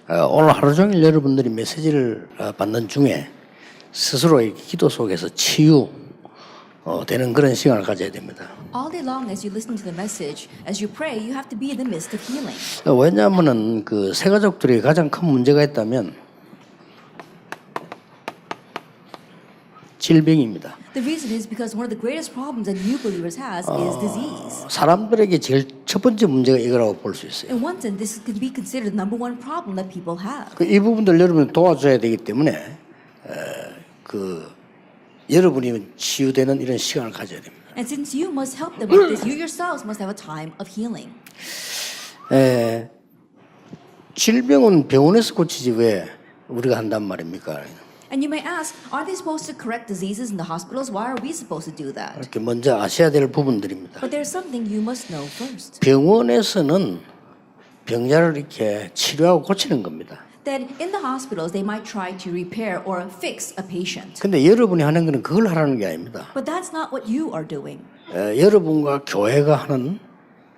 오늘 하루 종일 여러분들이 메시지를 받는 중에 스스로의 기도 속에서 치유 되는 그런 시간을 가져야 됩니다. All day long, as you listen to the message, as you pray, you have to be in the midst of healing. 왜냐하면은 그 새 가족들이 가장 큰 문제가 있다면 질병입니다. The reason is because one of the greatest problems that new believers has is disease. 사람들에게 제일 첫 번째 문제가 이거라고 볼 수 있어요. In one sense, this could be considered the number one problem that people have. 이 부분들 여러분이 도와줘야 되기 때문에 여러분이 치유되는 이런 시간을 가져야 됩니다. And since you must help them with this, you yourselves must have a time of healing. 질병은 병원에서 고치지 왜 우리가 한단 말입니까? And you may ask, are they supposed to correct diseases in the hospitals? Why are we supposed to do that? 이렇게 먼저 아셔야 될 부분들입니다. But there's something you must know first. 병원에서는 병자를 이렇게 치료하고 고치는 겁니다. That in the hospitals, they might try to repair or fix a patient. 근데 여러분이 하는 거는 그걸 하라는 게 아닙니다. But that's not what you are doing. 여러분과 교회가 하는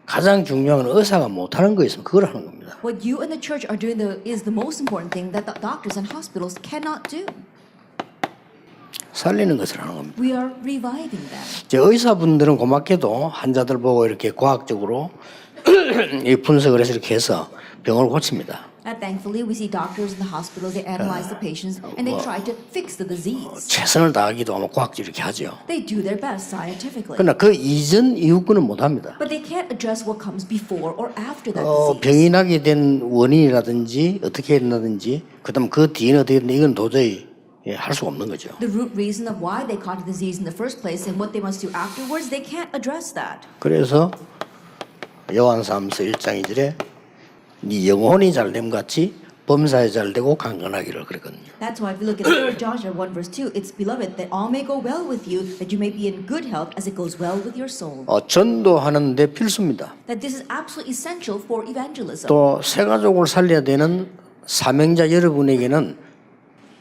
가장 중요한 건 의사가 못하는 거 있으면 그걸 하는 겁니다. What you and the church are doing is the most important thing that the doctors and hospitals cannot do. 살리는 것을 하는 겁니다. We are reviving them. 이제 의사분들은 고맙게도 환자들 보고 이렇게 과학적으로 이 분석을 해서 이렇게 해서 병을 고칩니다. And thankfully, we see doctors in the hospitals, they analyze the patients and they try to fix the disease. 최선을 다하기도 하면 과학적으로 이렇게 하죠. They do their best scientifically. 그러나 그 이전 이후 거는 못합니다. But they can't address what comes before or after that disease. 병이 나게 된 원인이라든지 어떻게 했나든지 그다음 그 뒤에는 어떻게 했나 이건 도저히 할 수가 없는 거죠. The root reason of why they caught the disease in the first place and what they must do afterwards, they can't address that. 그래서 요한사무서 1장 2절에 네 영혼이 잘됨 같이 범사에 잘되고 강건하기를 그랬거든요. That's why if you look at 3 John 1 verse 2, it's beloved that all may go well with you, that you may be in good health as it goes well with your soul. 전도하는데 필수입니다. That this is absolutely essential for evangelism. 또 새 가족을 살려야 되는 사명자 여러분에게는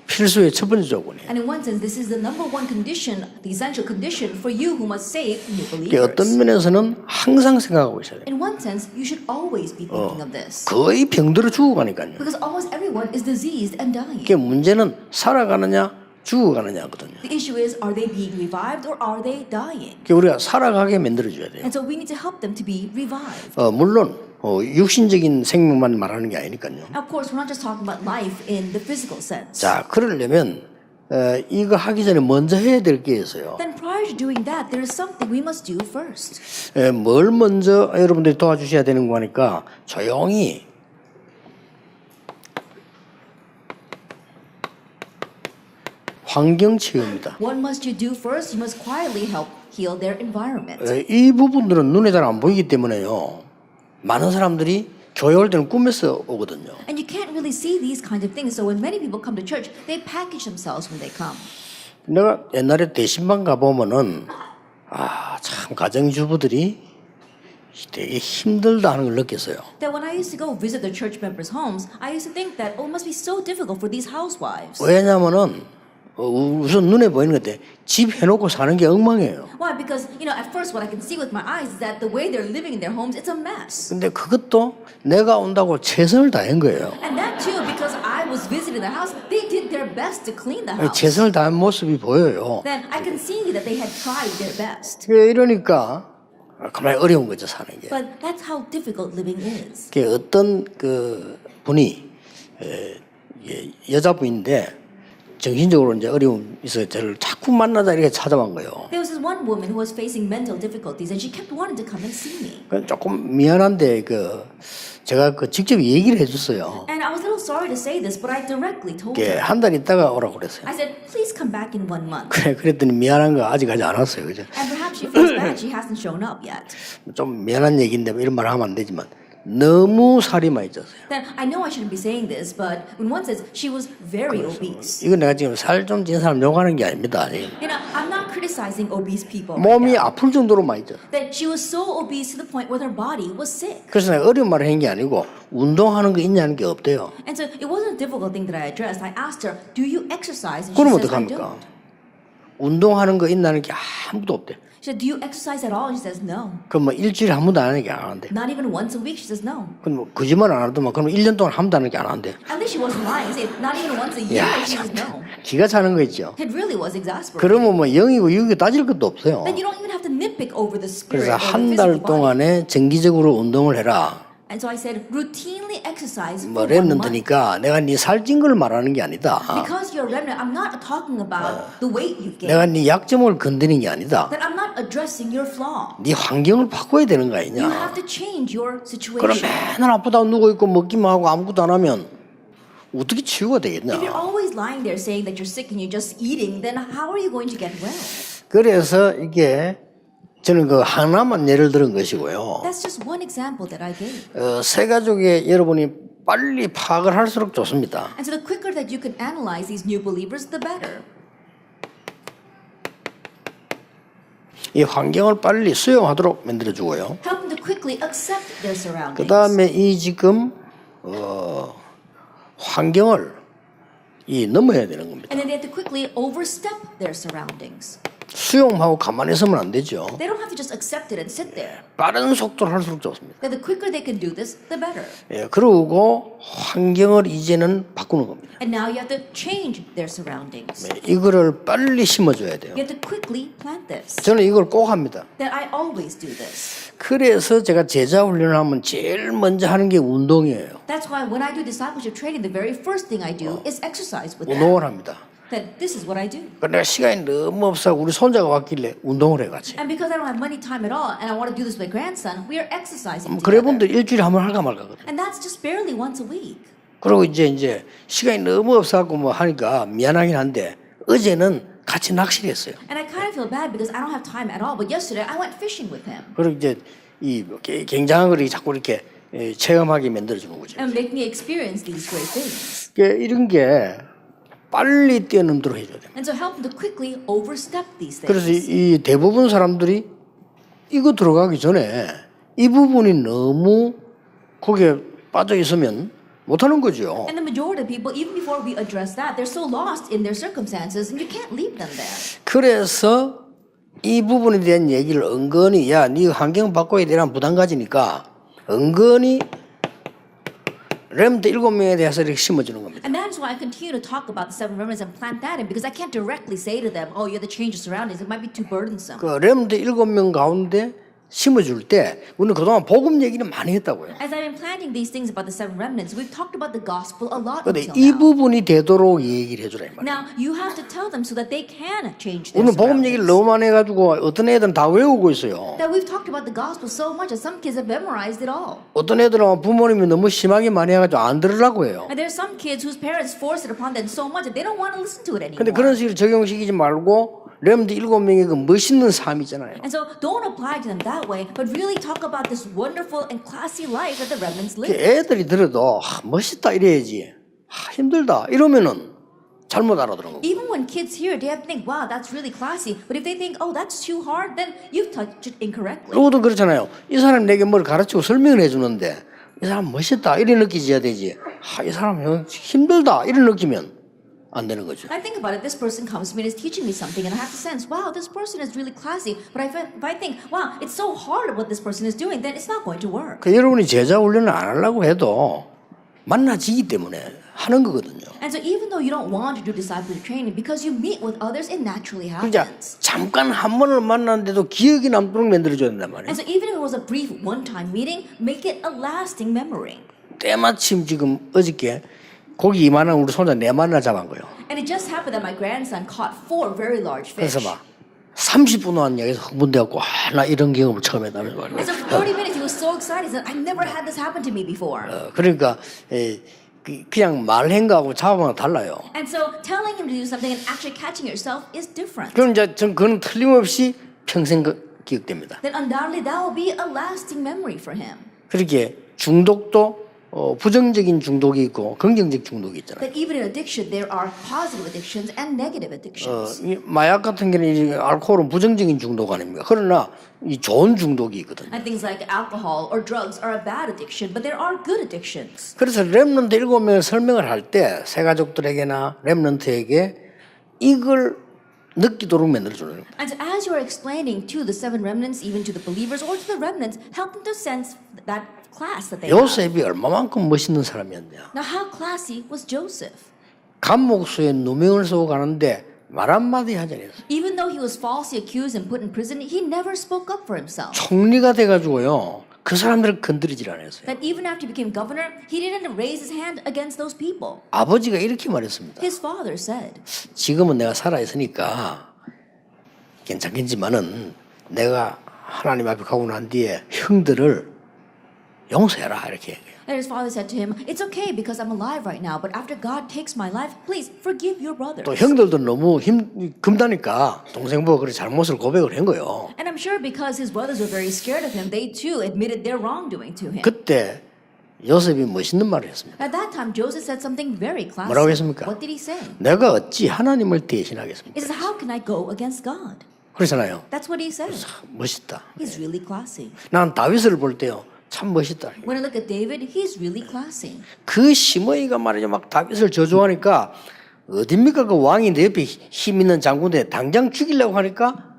필수의 첫 번째 조건이에요. And in one sense, this is the number one condition, the essential condition for you who must save new 어떤 believers. 면에서는 항상 생각하고 있어야 돼요. In one sense, you should always be thinking of this. 거의 병들어 죽어가니까요. Because almost everyone is diseased and dying. 그게 문제는 살아가느냐 죽어가느냐거든요. The issue is, are they being revived or are they dying? 그게 우리가 살아가게 만들어줘야 돼요. And so we need to help them to be revived. 물론 육신적인 생명만 말하는 게 아니니까요. Of course, we're not just talking about life in the physical sense. 자, 그러려면 이거 하기 전에 먼저 해야 될 게 있어요. Then prior to doing that, there is something we must do first. 뭘 먼저 여러분들이 도와주셔야 되는 거니까 조용히 환경 치유입니다. What must you do first? You must quietly help heal their environment. 이 부분들은 눈에 잘 안 보이기 때문에요. 많은 사람들이 교회 올 때는 꿈에서 오거든요. And you can't really see these kinds of things. So when many people come to church, they package themselves when they come. 내가 옛날에 대신방 가보면은 참 가정주부들이 되게 힘들다 하는 걸 느꼈어요. That when I used to go visit the church members' homes, I used to think that, oh, it must be so difficult for these housewives. 왜냐면은 우선 눈에 보이는 건데 집 해놓고 사는 게 엉망이에요. Why? Because, at first what I can see with my eyes is that the way they're living in their homes, it's a mess. 근데 그것도 내가 온다고 최선을 다한 거예요. And that too, because I was visiting their house, they did their best to clean the house. 최선을 다한 모습이 보여요. Then I can see that they had tried their best. 이러니까 정말 어려운 거죠 사는 게. But that's how difficult living is. 어떤 분이 여자분인데 정신적으로 이제 어려움이 있어서 저를 자꾸 만나자 이렇게 찾아온 거예요. There was this one woman who was facing mental difficulties, and she kept wanting to come and see me. 조금 미안한데 제가 직접 얘기를 해줬어요. And I was a little sorry to say this, but I directly told her. 한 달 있다가 오라고 그랬어요. I said, please come back in 1 month. 그랬더니 미안한 거 아직까지 안 왔어요, 그죠? And perhaps she feels bad she hasn't shown up yet. 좀 미안한 얘기인데 이런 말 하면 안 되지만 너무 살이 많이 쪘어요. Then I know I shouldn't be saying this, but when one says she was very obese. 이거 내가 지금 살 좀 찐 사람 욕하는 게 아닙니다. I'm not criticizing obese people. 몸이 아플 정도로 많이 쪘어요. That she was so obese to the point where her body was sick. 그래서 내가 어려운 말을 한 게 아니고 운동하는 거 있냐는 게 없대요. And so it wasn't a difficult thing that I addressed. I asked her, do you exercise? And she 그럼 says, I 어떡합니까? don't. 운동하는 거 있냐는 게 아무도 없대. She said, do you exercise at all? And she says, no. 그럼 뭐 일주일에 한 번도 안 하는 게 안 하는데. Not even once a week. She says, no. 그럼 뭐 거짓말 안 하더만 그럼 1년 동안 한 번도 안 하는 게 안 하는데. At least she wasn't lying. She said, not even once a year. 야, She 참, says, no. 기가 차는 거 있죠. It really was exasperating. 그러면 뭐 0이고 6이고 따질 것도 없어요. Then you don't even have to nitpick over the spirit 그래서 or the 한 physical 달 body. 동안에 정기적으로 운동을 해라. And so I said, routinely exercise 뭐 for 1 month. 랩런트니까 내가 네 살찐 걸 말하는 게 아니다. Because you're a remnant, I'm not talking about the weight you've gained. 내가 네 약점을 건드리는 게 아니다. That I'm not addressing your flaw. 네 환경을 바꿔야 되는 거 You 아니냐. have to change your 그럼 situation. 맨날 아프다고 누워있고 먹기만 하고 아무것도 안 하면 어떻게 치유가 되겠냐. If you're always lying there saying that you're sick and you're just eating, then how are you going to get well? 그래서 이게 저는 그 하나만 예를 들은 것이고요. That's just one example that I gave. 세 가족의 여러분이 빨리 파악을 할수록 좋습니다. And so the quicker that you can analyze these new believers, the better. 이 환경을 빨리 수용하도록 만들어주고요. Help them to quickly accept their 그 surroundings. 다음에 이 지금 환경을 이 넘어야 되는 겁니다. And then they have to quickly overstep their surroundings. 수용하고 가만히 있으면 안 되죠. They don't have to just accept it and sit there. 빠른 속도로 할수록 좋습니다. That the quicker they can do this, the better. 예, 그러고 환경을 이제는 바꾸는 겁니다. And now you have to change their surroundings. 네, 이거를 빨리 심어줘야 돼요. You have to quickly plant this. 저는 이걸 꼭 합니다. That I always do this. 그래서 제가 제자 훈련을 하면 제일 먼저 하는 게 운동이에요. That's why when I do discipleship training, the very first thing I do is exercise with them. 운동을 합니다. That this is what I do. 내가 시간이 너무 없어 우리 손자가 왔길래 운동을 해가지. And because I don't have money time at all, and I want to do this with my grandson, we are exercising 그래 together. 본들 일주일에 한 번 할까 말까거든. And that's just barely once a week. 그리고 이제 시간이 너무 없어갖고 뭐 하니까 미안하긴 한데 어제는 같이 낚시를 했어요. And I kind of feel bad because I don't have time at all. But yesterday I went fishing with him. 그리고 이제 이 굉장한 걸 자꾸 이렇게 체험하게 만들어주는 거죠. And make me experience these great things. 이런 게 빨리 뛰어넘도록 해줘야 돼요. And so help them to quickly overstep these 그래서 things. 이 대부분 사람들이 이거 들어가기 전에 이 부분이 너무 거기에 빠져 있으면 못하는 거죠. And the majority of people, even before we address that, they're so lost in their circumstances and you can't leave them there. 그래서 이 부분에 대한 얘기를 은근히 네 환경 바꿔야 되라는 부담 가지니까 은근히 렘드 7명에 대해서 이렇게 심어주는 겁니다. And that is why I continue to talk about the 7 remnants and plant that in, because I can't directly say to them, oh, you have to change your surroundings. It might be too burdensome. 그 렘드 7명 가운데 심어줄 때 우리는 그동안 복음 얘기를 많이 했다고요. As I've been planting these things about the 7 remnants, we've talked about the gospel a lot 근데 until 이 now. 부분이 되도록 얘기를 해주라 이 말이에요. Now, you have to tell them so that they can change their 오늘 복음 얘기를 surroundings. 너무 많이 해가지고 어떤 애들은 다 외우고 있어요. That we've talked about the gospel so much that some kids have memorized it all. 어떤 애들은 부모님이 너무 심하게 많이 해가지고 안 들으려고 해요. And there's some kids whose parents force it upon them so much that they don't want to listen to it 근데 anymore. 그런 식으로 적용시키지 말고 렘드 7명의 그 멋있는 삶이잖아요. And so don't apply to them that way, but really talk about this wonderful and classy life that the remnants live. 애들이 들어도 멋있다 이래야지 힘들다 이러면은 잘못 알아들은 거고. Even when kids hear it, they have to think, wow, that's really classy. But if they think, oh, that's too hard, then you've touched it incorrectly. 그것도 그렇잖아요. 이 사람 내게 뭘 가르치고 설명을 해주는데 이 사람 멋있다 이래 느끼져야 되지. 이 사람 힘들다 이래 느끼면 안 되는 거죠. I think about it, this person comes to me and is teaching me something, and I have to sense, wow, this person is really classy. But if I think, wow, it's so hard what this person is doing, then it's not going to work. 그 여러분이 제자 훈련을 안 하려고 해도 만나지기 때문에 하는 거거든요. And so even though you don't want to do discipleship training, because you meet with others, it naturally 그러니까 happens. 잠깐 한 번을 만났는데도 기억이 남도록 만들어줘야 된단 말이에요. And so even if it was a brief one-time meeting, make it a lasting memory. 때마침 지금 어저께 고기 이만한 우리 손자 4마리나 잡은 거예요. And it just happened that my grandson caught 4 very large fish. 그래서 막 30분 동안 여기서 흥분돼갖고 나 이런 경험을 처음 했다는 거예요. And so for 30 minutes he was so excited. He said, I've never had this happen to me before. 그러니까 그냥 말행가하고 잡으면 달라요. And so telling him to do something and actually catching it yourself is different. 그럼 이제 전 그건 틀림없이 평생 기억됩니다. Then undoubtedly that will be a lasting memory for him. 그렇게 중독도 부정적인 중독이 있고 긍정적 중독이 있잖아요. That even in addiction there are positive addictions and negative addictions. 이 마약 같은 경우는 이 알코올은 부정적인 중독 아닙니까? 그러나 이 좋은 중독이 있거든요. And things like alcohol or drugs are a bad addiction, but there are good addictions. 그래서 렘넌트 7명을 설명을 할 때 새 가족들에게나 렘넌트에게 이걸 느끼도록 만들어주는 겁니다. And so as you're explaining to the seven remnants, even to the believers or to the remnants, help them to sense that class that they have. 요셉이 얼마만큼 멋있는 사람이었냐. Now, how classy was Joseph? 감옥소에 누명을 쓰고 가는데 말 한마디 하지 않았어요. Even though he was falsely accused and put in prison, he never spoke up for himself. 총리가 돼가지고요. 그 사람들을 건드리질 않았어요. That even after he became governor, he didn't raise his hand against those people. 아버지가 이렇게 말했습니다. His father said, 지금은 내가 살아있으니까 괜찮겠지만은 내가 하나님 앞에 가고 난 뒤에 형들을 용서해라 이렇게 얘기해요. and his father said to him, it's okay because I'm alive right now, but after God takes my life, please forgive your brothers. 또 형들도 너무 금다니까 동생보고 그래 잘못을 고백을 한 거예요. And I'm sure because his brothers were very scared of him, they too admitted their wrongdoing to him. 그때 요셉이 멋있는 말을 했습니다. At that time, Joseph said something very classy. 뭐라고 했습니까? What did he say? 내가 어찌 하나님을 대신하겠습니까? He says, how can I go against God? 그러잖아요. That's what he said. 멋있다. He's really classy. 난 다윗을 볼 때요. 참 멋있다. When I look at David, he's really classy. 그 시므이가 말이죠. 막 다윗을 저주하니까 어딥니까? 그 왕이 내 옆에 힘 있는 장군인데 당장 죽이려고 하니까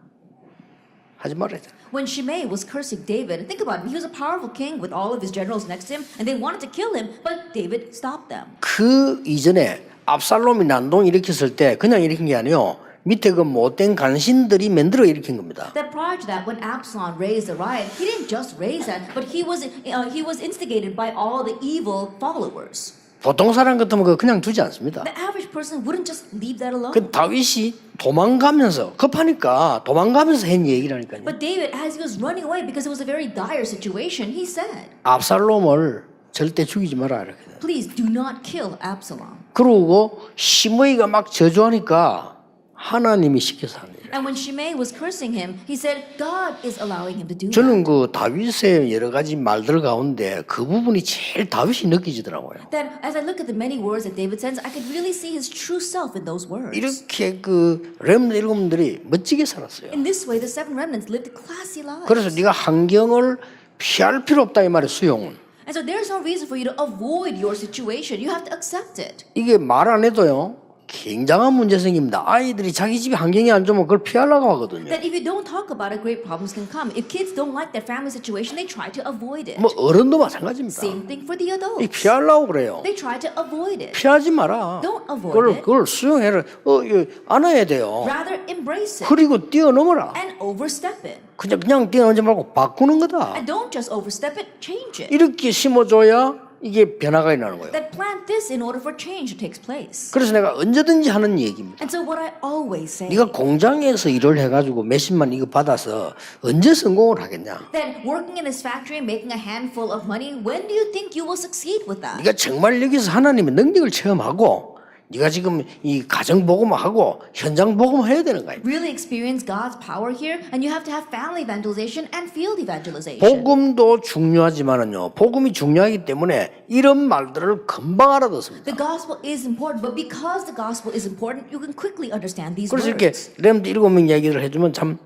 하지 말아야 돼. When Shimei was cursing David, think about it. He was a powerful king with all of his generals next to him, and they wanted to kill him, but David stopped them. 그 이전에 압살롬이 난동 일으켰을 때 그냥 일으킨 게 아니요. 밑에 그 못된 간신들이 만들어 일으킨 겁니다. That prior to that, when Absalom raised the riot, he didn't just raise that, but he was instigated by all the evil followers. 보통 사람 같으면 그거 그냥 두지 않습니다. The average person wouldn't just leave that alone. 그 다윗이 도망가면서 급하니까 도망가면서 한 얘기라니까요. But David, as he was running away because it was a very dire situation, he said, 압살롬을 절대 죽이지 마라 이렇게. please do not kill Absalom. 그러고 시므이가 막 저주하니까 하나님이 시켜서 하는 일이에요. And when Shimei was cursing him, he said, God is allowing him to do that. 저는 그 다윗의 여러 가지 말들 가운데 그 부분이 제일 다윗이 느껴지더라고요. That as I look at the many words that David says, I could really see his true self in those words. 이렇게 그 렘넌트 일곱들이 멋지게 살았어요. In this way, the seven remnants lived classy lives. 그래서 네가 환경을 피할 필요 없다 이 말이에요. 수용은. And so there's no reason for you to avoid your situation. You have to accept it. 이게 말 안 해도요. 굉장한 문제 생깁니다. 아이들이 자기 집이 환경이 안 좋으면 그걸 피하려고 하거든요. That if you don't talk about it, great problems can come. If kids don't like their family situation, they try to avoid it. 뭐 어른도 마찬가지입니다. Same thing for the 이 adults. 피하려고 그래요. They try to avoid it. 피하지 마라. Don't avoid it. 그걸 수용해라. 이거 안아야 돼요. Rather embrace it 그리고 뛰어넘어라. and overstep it. 그냥 뛰어넘지 말고 바꾸는 거다. And don't just overstep it, change it. 이렇게 심어줘야 이게 변화가 일어나는 거예요. That plant this in order for change to take place. 그래서 내가 언제든지 하는 얘기입니다. And so what I always say, 네가 공장에서 일을 해가지고 몇십만 이거 받아서 언제 성공을 하겠냐? that working in this factory and making a handful of money, when do you think you will succeed with that? 네가 정말 여기서 하나님의 능력을 체험하고 네가 지금 이 가정 복음하고 현장 복음해야 되는 거예요. Really experience God's power here, and you have to have family evangelization and field evangelization. 복음도 중요하지만은요. 복음이 중요하기 때문에 이런 말들을 금방 알아듣습니다. The gospel is important, but because the gospel is important, you can quickly understand these 그래서 이렇게 words. 렘드 7명 얘기를 해주면 참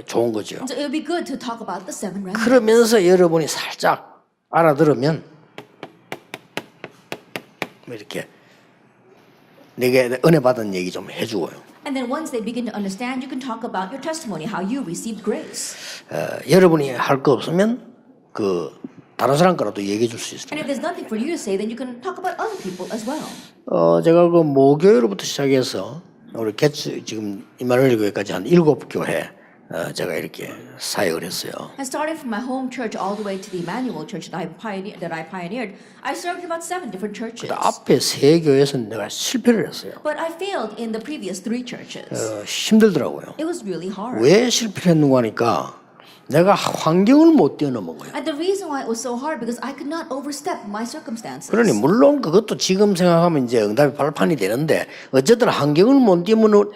좋은 거죠. And so it would be good to talk about the seven remnants. 그러면서 여러분이 살짝 알아들으면 이렇게 내게 은혜 받은 얘기 좀 해주고요. And then once they begin to understand, you can talk about your testimony, how you received grace. 여러분이 할 거 없으면 그 다른 사람 거라도 얘기해 줄 수 있습니다. And if there's nothing for you to say, then you can talk about other people as well. 제가 그 모교회로부터 시작해서 우리 지금 이마누엘 교회까지 한 7교회 제가 이렇게 사역을 했어요. And starting from my home church all the way to the Emmanuel Church that I pioneered, I served in about 7 different churches. 앞에 3교회에서는 내가 실패를 했어요. But I failed in the previous 3 churches. 힘들더라고요. It was really hard. 왜 실패를 했는가 하니까 내가 환경을 못 뛰어넘은 거예요. And the reason why it was so hard because I could not overstep my circumstances. 그러니 물론 그것도 지금 생각하면 이제 응답이 발판이 되는데 어쨌든 환경을 못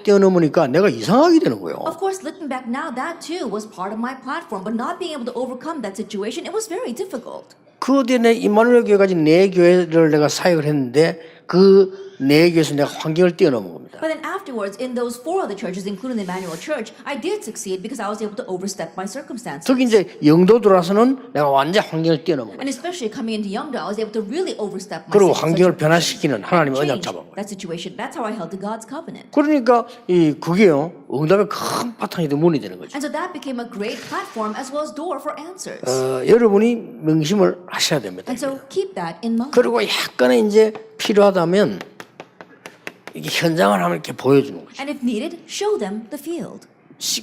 뛰어넘으니까 내가 이상하게 되는 거예요. Of course, looking back now, that too was part of my platform, but not being able to overcome that situation, it was very difficult. 그 뒤에 이마누엘 교회까지 4교회를 내가 사역을 했는데 그 네 개에서 내가 환경을 뛰어넘은 겁니다. But then afterwards, in those 4 other churches, including the Emmanuel Church, I did succeed because I was able to overstep my circumstances. 특히 이제 영도 들어와서는 내가 완전 환경을 뛰어넘은 거예요. And especially coming into Youngdo, I was able to really overstep my 그리고 situation. 환경을 변화시키는 하나님의 언약 Change 잡은 거예요. that situation. That's how I held to God's covenant. 그러니까 그게요 응답의 큰 바탕이 된 문이 되는 거죠. And so that became a great platform as well as door for answers. 여러분이 명심을 하셔야 됩니다. And so keep that in mind. 그리고 약간의 이제 필요하다면 이게 현장을 한번 이렇게 보여주는 거죠. And if needed, show them the field.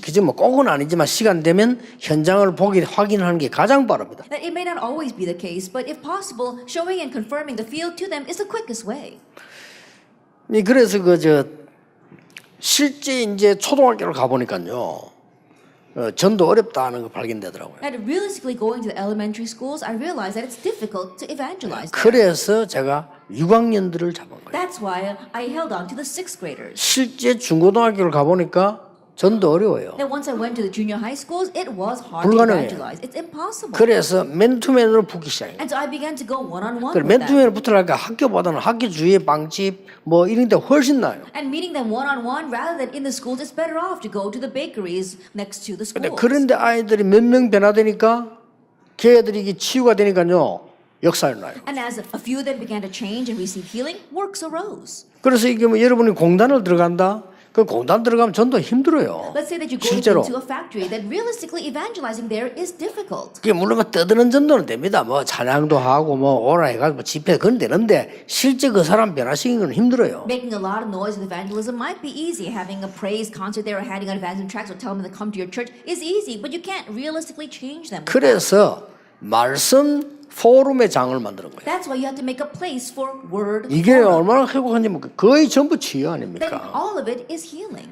그저 뭐 꼭은 아니지만 시간 되면 현장을 보기 확인하는 게 가장 빠릅니다. That it may not always be the case, but if possible, showing and confirming the field to them is the quickest way. 그래서 실제 이제 초등학교를 가 보니까요. 전도 어렵다는 거 발견되더라고요. And realistically, going to the elementary schools, I realized that it's difficult to evangelize. 그래서 제가 6학년들을 잡은 거예요. That's why I held on to the 6th graders. 실제 중고등학교를 가 보니까 전도 어려워요. Then once I went to the junior high schools, it was hard to 불가능해요. evangelize. It's impossible. 그래서 맨투맨으로 붙기 시작해요. And so I began to go one-on-one 그 with them. 맨투맨으로 붙으니까 학교보다는 학교 주위의 빵집 뭐 이런 데 훨씬 나아요. And meeting them one-on-one rather than in the schools, it's better off to go to the bakeries next to the 근데 schools. 그런데 아이들이 몇 명 변화되니까 걔들이 이게 치유가 되니까요. 역사를 나요. And as a few of them began to change and receive healing, works arose. 그래서 이게 뭐 여러분이 공단을 들어간다. 그 공단 들어가면 전도 힘들어요. Let's say that you go 실제로. into a factory, that realistically evangelizing there is difficult. 그게 물론 뭐 떠드는 전도는 됩니다. 뭐 찬양도 하고 뭐 오라 해가지고 뭐 집회 그건 되는데 실제 그 사람 변화시키는 건 힘들어요. Making a lot of noise with evangelism might be easy. Having a praise concert there or handing out evangelism tracts or telling them to come to your church is easy, but you can't realistically change them. 그래서 말씀 포럼의 장을 만드는 거예요. That's why you have to make a place for word. 이게 forum. 얼마나 행복한지 거의 전부 치유 Then 아닙니까? all of it is healing.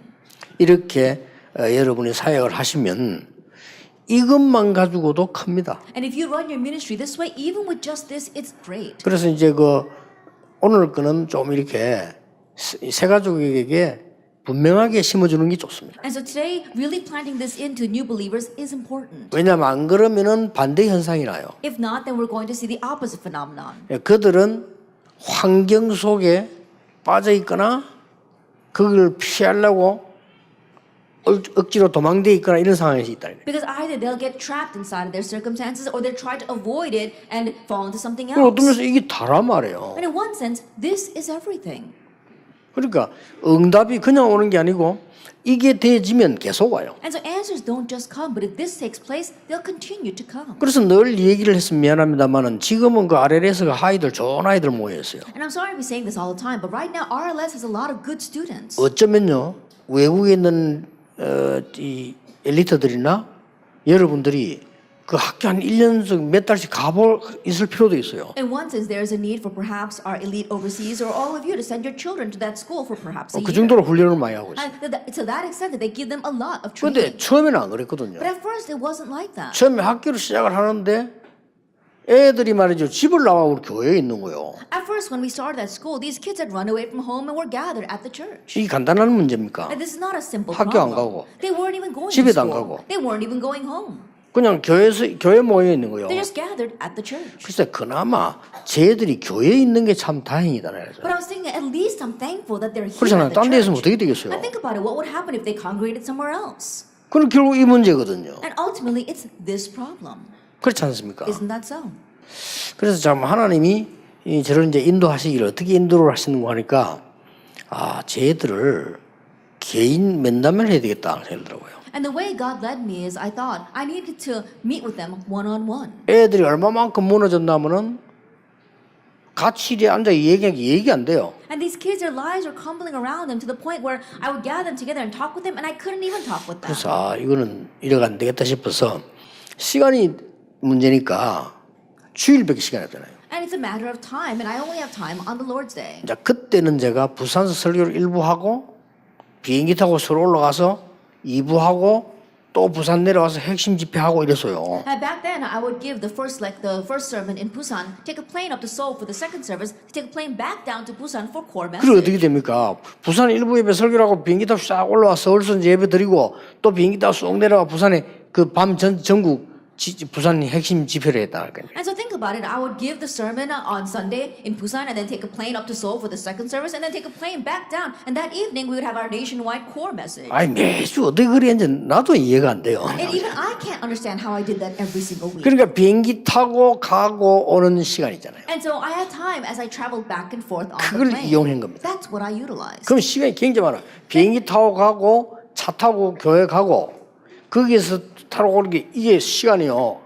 이렇게 여러분이 사역을 하시면 이것만 가지고도 큽니다. And if you run your ministry this way, even with just this, it's great. 그래서 이제 오늘 거는 좀 이렇게 새 가족에게 분명하게 심어주는 게 좋습니다. And so today, really planting this into new believers is important. 왜냐하면 안 그러면은 반대 현상이 나요. If not, then we're going to see the opposite phenomenon. 그들은 환경 속에 빠져 있거나 그걸 피하려고 억지로 도망돼 있거나 이런 상황에 있다. Because either they'll get trapped inside of their circumstances or they'll try to avoid it and fall into something 그리고 어떤 else. 면에서 이게 다란 말이에요. And in one sense, this is everything. 그러니까 응답이 그냥 오는 게 아니고 이게 되어지면 계속 와요. And so answers don't just come, but if this takes place, they'll continue to come. 그래서 늘 이 얘기를 했으면 미안합니다만은 지금은 그 RLS가 아이들 좋은 아이들 모여 있어요. And I'm sorry to be saying this all the time, but right now RLS has a lot of good students. 어쩌면요 외국에 있는 이 엘리트들이나 여러분들이 그 학교 한 1년 몇 달씩 있을 필요도 있어요. In one sense, there is a need for perhaps our elite overseas or all of you to send your children to that school for perhaps a 그 year. 정도로 훈련을 많이 하고 있어요. And to that extent that they give them a lot of 그런데 training. 처음에는 안 그랬거든요. But at first, it wasn't like that. 처음에 학교를 시작을 하는데 애들이 말이죠 집을 나와 우리 교회에 있는 거예요. At first, when we started that school, these kids had run away from home and were gathered at the church. 이게 간단한 문제입니까? And this is not a simple 학교 안 가고, problem. They weren't even going to 집에도 안 school. 가고. They weren't even going home. 그냥 교회 모여 있는 거예요. They just gathered at the church. 글쎄 그나마 쟤들이 교회에 있는 게 참 다행이다. But I was thinking, at least I'm thankful that they're here 그렇잖아요. at the 딴 데 있으면 church. 어떻게 되겠어요? And think about it. What would happen if they congregated somewhere else? 그럼 결국 이 문제거든요. And ultimately, it's this problem. 그렇지 않습니까? Isn't that so? 그래서 참 하나님이 저를 이제 인도하시기를 어떻게 인도를 하시는가 하니까 쟤들을 개인 면담을 해야 되겠다 생각더라고요. And the way God led me is I thought I needed to meet with them one-on-one. 애들이 얼마만큼 무너졌냐면은 같이 이래 앉아 얘기 안 돼요. And these kids, their lives were crumbling around them to the point where I would gather them together and talk with them, and I couldn't even talk with them. 그래서 이거는 이래가 안 되겠다 싶어서 시간이 문제니까 주일밖에 시간이 없잖아요. And it's a matter of time, and I only have time on the Lord's Day. 자, 그때는 제가 부산서 설교를 일부 하고 비행기 타고 서울 올라가서 2부 하고 또 부산 내려와서 핵심 집회하고 이랬어요. And back then, I would give the first sermon in Busan, take a plane up to Seoul for the second service, take a plane back down to Busan for core 그리고 어떻게 message. 됩니까? 부산 일부 예배 설교를 하고 비행기 타고 싹 올라와 서울서 예배 드리고 또 비행기 타고 쏙 내려와 부산에 그 밤 전국 부산 핵심 집회를 했다 할까요? And so think about it. I would give the sermon on Sunday in Busan and then take a plane up to Seoul for the second service and then take a plane back down. And that evening we would have our nationwide core message. 아니 매주 어떻게 그랬는지 나도 이해가 안 돼요. And even I can't understand how I did that every single week. 그러니까 비행기 타고 가고 오는 시간 있잖아요. And so I had time as I traveled back and forth on the 그걸 plane. 이용한 겁니다. That's what I utilized. 그럼 시간이 굉장히 많아. 비행기 타고 가고 차 타고 교회 가고 거기에서 타러 오는 게 이게 시간이요.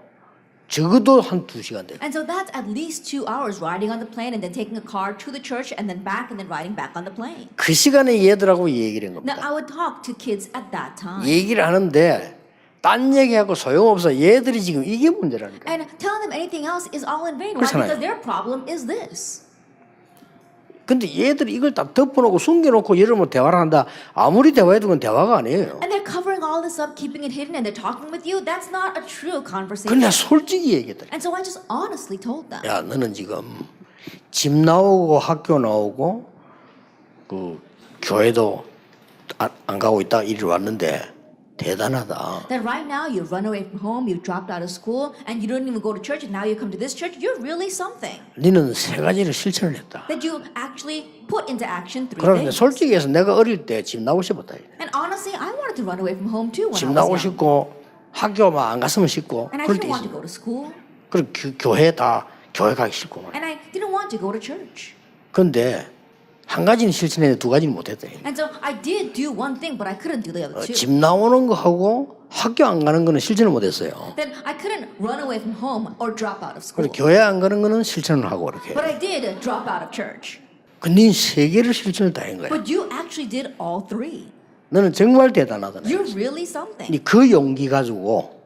적어도 한 2시간 돼요. And so that's at least 2 hours riding on the plane and then taking a car to the church and then back and then riding back on the plane. 그 시간에 얘들하고 얘기를 한 Now 겁니다. I would talk to kids at that time. 얘기를 하는데 딴 얘기하고 소용없어. 얘들이 지금 이게 문제라니까. And telling them anything else is all in vain. Why? 그렇잖아요. Because their problem is this. 근데 얘들이 이걸 다 덮어놓고 숨겨놓고 여러분 대화를 한다. 아무리 대화해도 그건 대화가 아니에요. And they're covering all this up, keeping it hidden, and they're talking with you. That's not a true conversation. 근데 솔직히 얘기했다. And so I just honestly told them. 야, 너는 지금 집 나오고 학교 나오고 그 교회도 안 가고 있다 이리 왔는데 대단하다. That right now you run away from home, you dropped out of school, and you don't even go to church, and now you come to this church. You're really something. 너는 3가지를 실천을 했다. That you actually put into action 3 그런데 things. 솔직히 해서 내가 어릴 때 집 나오고 싶었다. And honestly, I wanted to run away from home too when 집 I 나오고 was young. 싶고 학교만 안 갔으면 싶고 And I 그럴 didn't 때 want to 있어. go to school, 그리고 교회 가기 싫고 말. and I didn't want to go to church. 근데 한 가지는 실천했는데 2가지는 못했다. And so I did do one thing, but I couldn't do the other two. 집 나오는 거 하고 학교 안 가는 거는 실천을 못했어요. Then I couldn't run away from home or drop out of school. 그리고 교회 안 가는 거는 실천을 하고 이렇게. But I did drop out of church. 근데 3개를 실천을 다 한 거야. But you actually did all 3. 너는 정말 대단하다. You're really something. 그 용기 가지고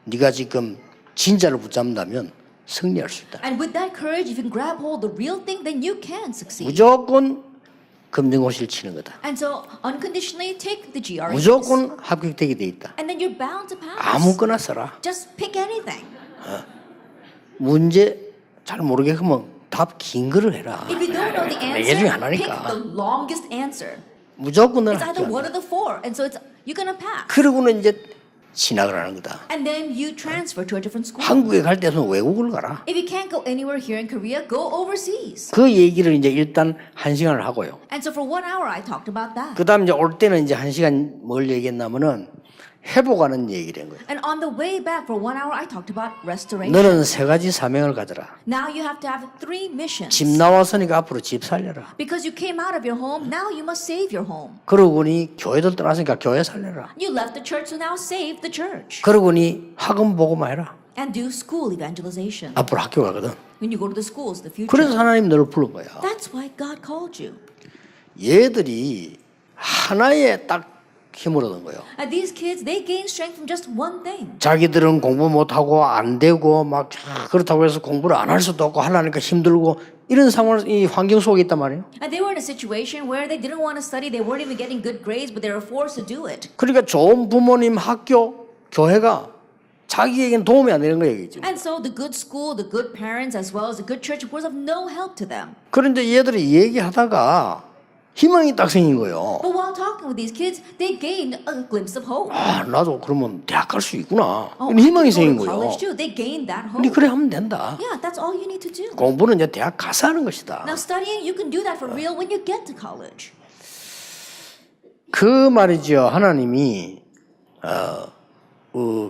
네가 지금 진짜를 붙잡는다면 승리할 수 있다. And with that courage, if you can grab hold of the real thing, then you can succeed. 무조건 검정고시를 치는 거다. And so unconditionally take the GRE. 무조건 합격되게 돼 있다. And then you're bound to pass. 아무거나 써라. Just pick anything. 문제 잘 모르겠으면 답 긴 거를 해라. If you don't know the 네 개 중에 answer, pick 하나니까. the longest answer. 무조건 너는 It's either one 합격. of the 4. And so you're going to pass. 그러고는 이제 진학을 하는 거다. And then you transfer to a different school. 한국에 갈 때는 외국을 가라. If you can't go anywhere here in Korea, go overseas. 그 얘기를 이제 일단 1시간을 하고요. And so for 1 hour, I talked about that. 그다음 이제 올 때는 이제 1시간 뭘 얘기했냐면은 회복하는 얘기를 한 거예요. And on the way back for 1 hour, I talked about restoration. 너는 3가지 사명을 가져라. Now you have to have 3 missions. 집 나왔으니까 앞으로 집 살려라. Because you came out of your home, now you must save your home. 그러고니 교회도 떠났으니까 교회 살려라. You left the church, so now save the church. 그러고니 학원 보고만 해라. And do school evangelization. 앞으로 학교 가거든. When you go to the schools, the future. 그래서 하나님 너를 부른 거야. That's why God called you. 얘들이 하나에 딱 힘을 얻은 거예요. And these kids, they gain strength from just one thing. 자기들은 공부 못하고 안 되고 막 그렇다고 해서 공부를 안 할 수도 없고 하려니까 힘들고 이런 상황, 이 환경 속에 있단 말이에요. And they were in a situation where they didn't want to study, they weren't even getting good grades, but they were forced to do it. 그러니까 좋은 부모님, 학교, 교회가 자기에겐 도움이 안 되는 거예요. 지금. And so the good school, the good parents, as well as the good church was of no help to them. 그런데 얘들이 얘기하다가 희망이 딱 생긴 거예요. But while talking with these kids, they gained a glimpse of hope. 아, 나도 그러면 대학 갈 수 있구나. Oh, 희망이 I can 생긴 go to 거예요. college too. They gained that 근데 hope. 그래 하면 된다. Yeah, that's all you need to do. 공부는 이제 대학 가서 하는 것이다. Now studying, you can do that for real when you get to college. 그 말이죠. 하나님이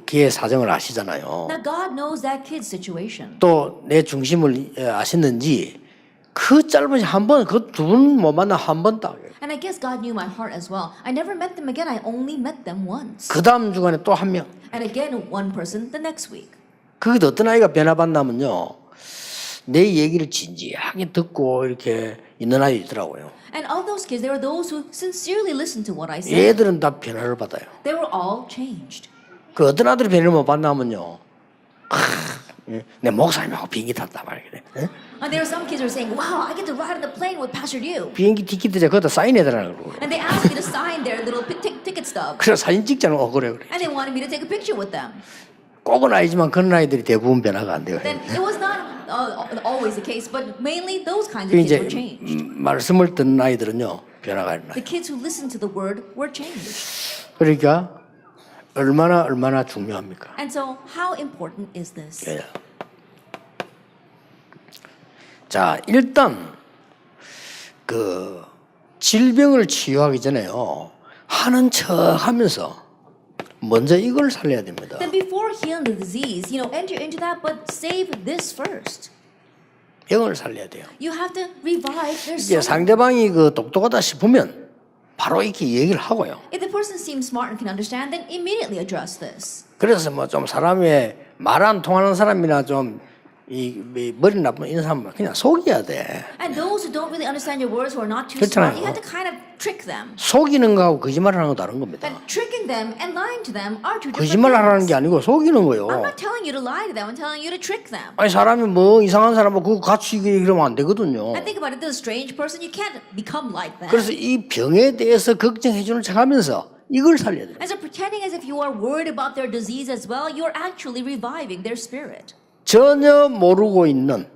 그의 사정을 아시잖아요. Now God knows that kid's situation. 또 내 중심을 아시는지 그 짧은 한 번, 그 두 분 못 만나 한 번 딱. And I guess God knew my heart as well. I never met them again. I only met them once. 그 다음 주간에 또 한 명. And again, one person the next week. 그게 어떤 아이가 변화받냐면요. 내 얘기를 진지하게 듣고 이렇게 있는 아이 있더라고요. And of those kids, there were those who sincerely listened to what I said. 얘들은 다 변화를 받아요. They were all changed. 그 어떤 아들이 변화를 못 받냐면요. 내 목사님하고 비행기 탔다 말이래. And there were some kids who were saying, wow, I get to ride on the plane with Pastor Yu. 비행기 티켓에 거기다 사인해달라고 그러고. And they asked me to sign their little ticket stub. 그래 사진 찍자는 그래. And they wanted me to take a picture with them. 꼭은 아니지만 그런 아이들이 대부분 변화가 안 돼요. Then it was not always the case, but mainly those kinds of 그 kids 이제 were changed. 말씀을 듣는 아이들은요 변화가 있는 The 아이. kids who listened to the word were changed. 그러니까 얼마나 중요합니까? And so, how important is this? 예. 자, 일단 그 질병을 치유하기 전에요. 하는 척하면서 먼저 이걸 살려야 됩니다. Then before healing the disease, enter into that, but save this first. 병을 살려야 돼요. You have to revive their 이제 soul. 상대방이 그 똑똑하다 싶으면 바로 이렇게 얘기를 하고요. If the person seems smart and can understand, then immediately address this. 그래서 뭐 좀 사람이 말 안 통하는 사람이나 좀 이 머리 나쁜 이런 사람 그냥 속여야 돼. And those who don't really understand your words, who are not too 그렇잖아요. smart, you have to kind of trick them. 속이는 거하고 거짓말하는 거 다른 겁니다. And tricking them and lying to them are two different 거짓말 하라는 things. 게 아니고 속이는 거요. I'm not telling you to lie to them. I'm telling you to trick them. 아니 사람이 뭐 이상한 사람 그거 같이 이러면 안 되거든요. And think about it. This strange person, you can't become like them. 그래서 이 병에 대해서 걱정해 주는 척하면서 이걸 살려야 돼요. And so pretending as if you are worried about their disease as well, you're actually reviving their spirit. 전혀 모르고 있는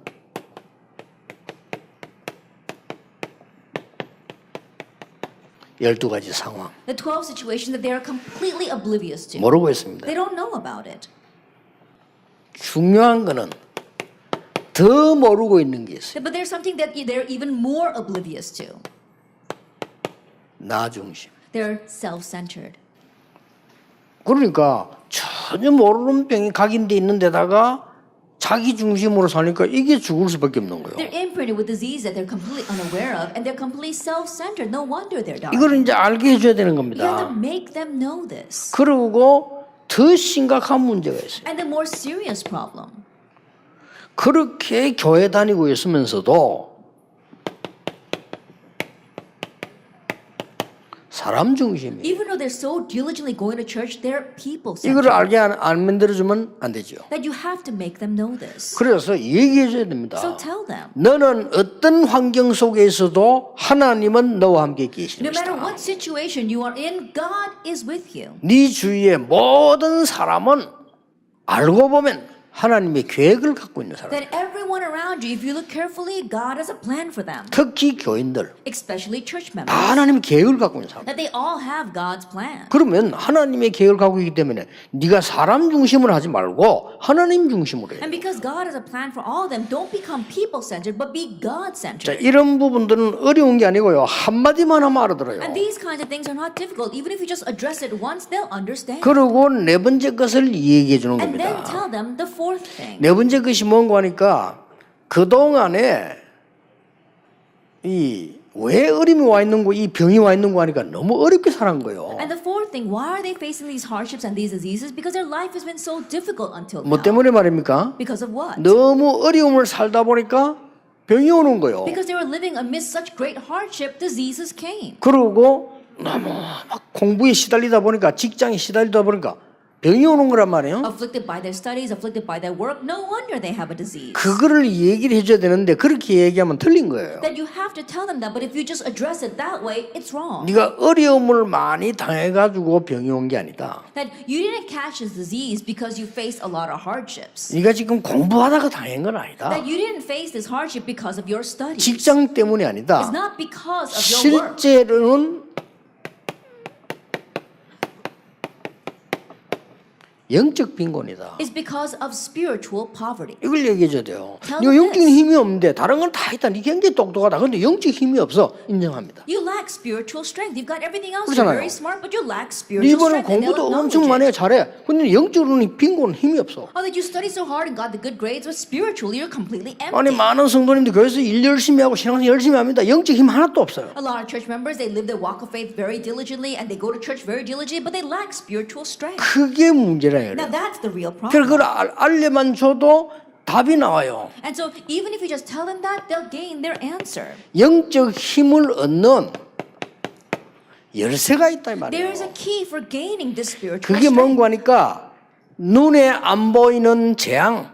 12가지 상황 The 12 situations that they are completely oblivious to. 모르고 있습니다. They don't know about it. 중요한 거는 더 모르고 있는 게 있어요. But there's something that they're even more oblivious to. 나 중심. They're self-centered. 그러니까 전혀 모르는 병이 각인돼 있는 데다가 자기 중심으로 사니까 이게 죽을 수밖에 없는 거예요. They're imprinted with disease that they're completely unaware of, and they're completely self-centered. No wonder they're dying. 이걸 이제 알게 해줘야 되는 You have to 겁니다. make them know this. 그리고 더 심각한 문제가 있어요. And the more serious problem. 그렇게 교회 다니고 있으면서도 사람 중심이에요. Even though they're so diligently going to church, they're people-centered. 이걸 알게 안 만들어주면 안 되죠. That you have to make them know this. 그래서 얘기해줘야 됩니다. So tell them. 너는 어떤 환경 속에 있어도 하나님은 너와 함께 계시는 No matter 것이다. what situation you are in, God is with you. 네 주위의 모든 사람은 알고 보면 하나님의 계획을 갖고 있는 사람. That everyone around you, if you look carefully, God has a plan for them. 특히 교인들 Especially church 다 members. 하나님의 계획을 갖고 있는 사람. That they all have God's plan. 그러면 하나님의 계획을 갖고 있기 때문에 네가 사람 중심으로 하지 말고 하나님 중심으로 해. And because God has a plan for all of them, don't become people-centered, but be 자, God-centered. 이런 부분들은 어려운 게 아니고요. 한마디만 하면 알아들어요. And these kinds of things are not difficult. Even if you just address it once, they'll understand. 그리고 네 번째 것을 얘기해 주는 And then 겁니다. tell them the fourth thing. 네 번째 것이 뭔가 하니까 그동안에 왜 어림이 와 있는 거, 이 병이 와 있는 거 하니까 너무 어렵게 살은 거예요. And the fourth thing, why are they facing these hardships and these diseases? Because their life has been so difficult until 뭐 now. 때문에 말입니까? Because of what? 너무 어려움을 살다 보니까 병이 오는 거예요. Because they were living amidst such great hardship, diseases came. 그러고 너무 막 공부에 시달리다 보니까 직장에 시달리다 보니까 병이 오는 거란 말이에요. Afflicted by their studies, afflicted by their work, no wonder they have a disease. 그거를 얘기를 해줘야 되는데 그렇게 얘기하면 틀린 거예요. That you have to tell them that, but if you just address it that way, it's wrong. 네가 어려움을 많이 당해가지고 병이 온 게 아니다. That you didn't catch this disease because you faced a lot of hardships. 네가 지금 공부하다가 당한 건 아니다. That you didn't face this hardship because of your studies. 직장 때문이 It's 아니다. not because of your work. 실제로는 영적 빈곤이다. It's because of spiritual poverty. 이걸 얘기해줘야 돼요. Tell 네가 them 영적인 this. 힘이 없는데 다른 건 다 있다. 네 굉장히 똑똑하다. 근데 영적 힘이 없어. 인정합니다. You lack spiritual strength. You've got everything else. You're 그렇잖아요. very smart, but you lack 네 spiritual 이번에 strength. And they'll 공부도 acknowledge 엄청 많이 해 it. 잘해. 근데 영적으로는 빈곤 힘이 없어. Oh, that you studied so hard and got the good grades, but spiritually you're completely 아니 empty. 많은 성도님들 교회에서 일 열심히 하고 신앙생활 열심히 합니다. 영적 힘 하나도 없어요. A lot of church members, they live their walk of faith very diligently and they go to church very diligently, but they lack spiritual strength. 그게 문제라요. Now that's the real problem. 그래서 그걸 알려만 줘도 답이 나와요. And so even if you just tell them that, they'll gain their answer. 영적 힘을 얻는 열쇠가 있다 이 There 말이에요. is a key for gaining this spiritual 그게 strength. 뭔가 하니까 눈에 안 보이는 재앙,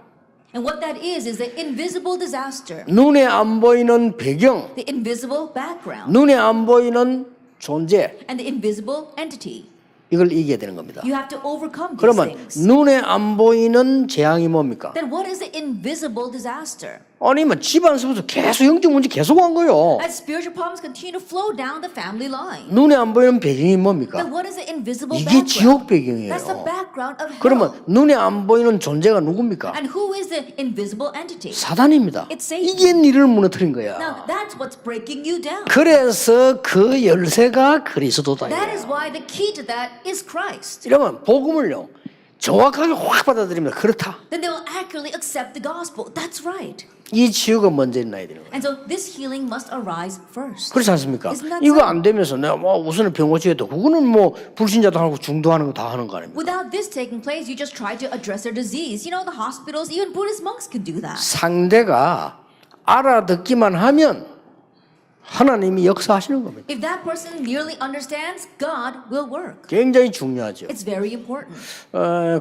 And what that is the invisible disaster, 눈에 안 보이는 배경, the invisible background, 눈에 안 보이는 존재. and the invisible entity. 이걸 이겨야 되는 겁니다. You have to overcome these 그러면 things. 눈에 안 보이는 재앙이 뭡니까? Then what is the invisible disaster? 아니면 집안에서부터 계속 영적 문제 계속 한 거예요. As spiritual problems continue to flow down the family line. 눈에 안 보이는 배경이 뭡니까? Then what is the invisible 이게 background? 지옥 배경이에요. That's the background of hell. 그러면 눈에 안 보이는 존재가 누굽니까? And who is the invisible entity? 사단입니다. It's Satan. 이게 니를 무너뜨린 거야. Now that's what's breaking you down. 그래서 그 열쇠가 그리스도다. That is why the key to that is Christ. 이러면 복음을요 정확하게 확 받아들이면 그렇다. Then they will accurately accept the gospel. That's right. 이 치유가 먼저 일어나야 되는 거예요. And so this healing must arise first. 그렇지 않습니까? Isn't that 이거 so? 안 되면서 내가 뭐 우선은 병 고치겠다. 그거는 뭐 불신자도 하고 중도하는 거 다 하는 거 아닙니까? Without this taking place, you just try to address their disease. You know, the hospitals, even Buddhist monks can do that. 상대가 알아듣기만 하면 하나님이 역사하시는 겁니다. If that person merely understands, God will work. 굉장히 중요하죠. It's very important.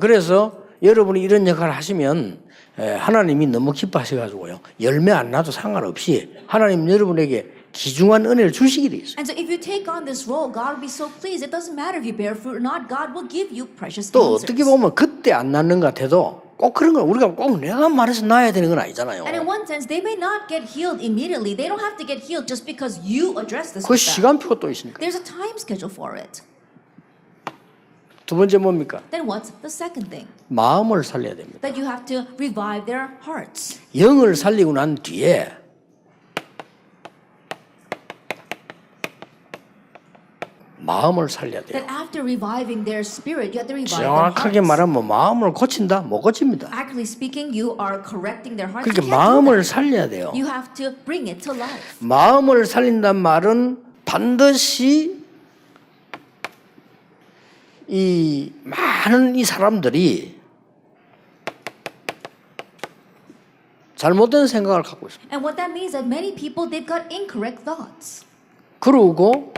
그래서 여러분이 이런 역할을 하시면 하나님이 너무 기뻐하셔가지고요. 열매 안 나도 상관없이 하나님 여러분에게 귀중한 은혜를 주시게 돼 있어요. And so if you take on this role, God will be so pleased. It doesn't matter if you bear fruit or not. God will give you precious 또 answers. 어떻게 보면 그때 안 낫는 것 같아도 꼭 그런 건 우리가 꼭 내가 말해서 나야 되는 건 아니잖아요. And in one sense, they may not get healed immediately. They don't have to get healed just because you address this 그 with them. 시간표가 또 있으니까. There's a time schedule for it. 두 번째 뭡니까? Then what's the second thing? 마음을 살려야 됩니다. That you have to revive their hearts. 영을 살리고 난 뒤에 마음을 살려야 돼요. That after reviving their spirit, you have to revive their 정확하게 hearts. 말하면 마음을 고친다? 못 고칩니다. Accurately speaking, you are correcting their hearts. 그러니까 You can't do 마음을 that. 살려야 돼요. You have to bring it to life. 마음을 살린다는 말은 반드시 이 많은 이 사람들이 잘못된 생각을 갖고 있습니다. And what that means is that many people, they've got incorrect thoughts. 그러고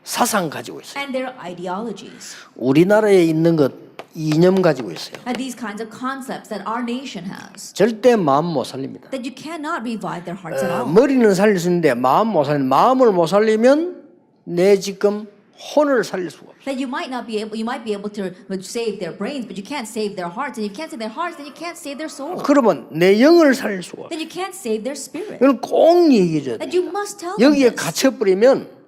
사상 가지고 있어요. And their ideologies. 우리나라에 있는 것 이념 가지고 있어요. And these kinds of concepts that our nation has. 절대 마음 못 살립니다. That you cannot revive their hearts at all. 머리는 살릴 수 있는데 마음 못 살리면 마음을 못 살리면 내 지금 혼을 살릴 수가 없어요. That you might be able to save their brains, but you can't save their hearts. And if you can't save their hearts, then you can't save their soul. 그러면 내 영을 살릴 수가 없어요. Then you can't save their spirit. 이건 꼭 얘기해 줘야 돼요. That you must tell them 여기에 this. 갇혀버리면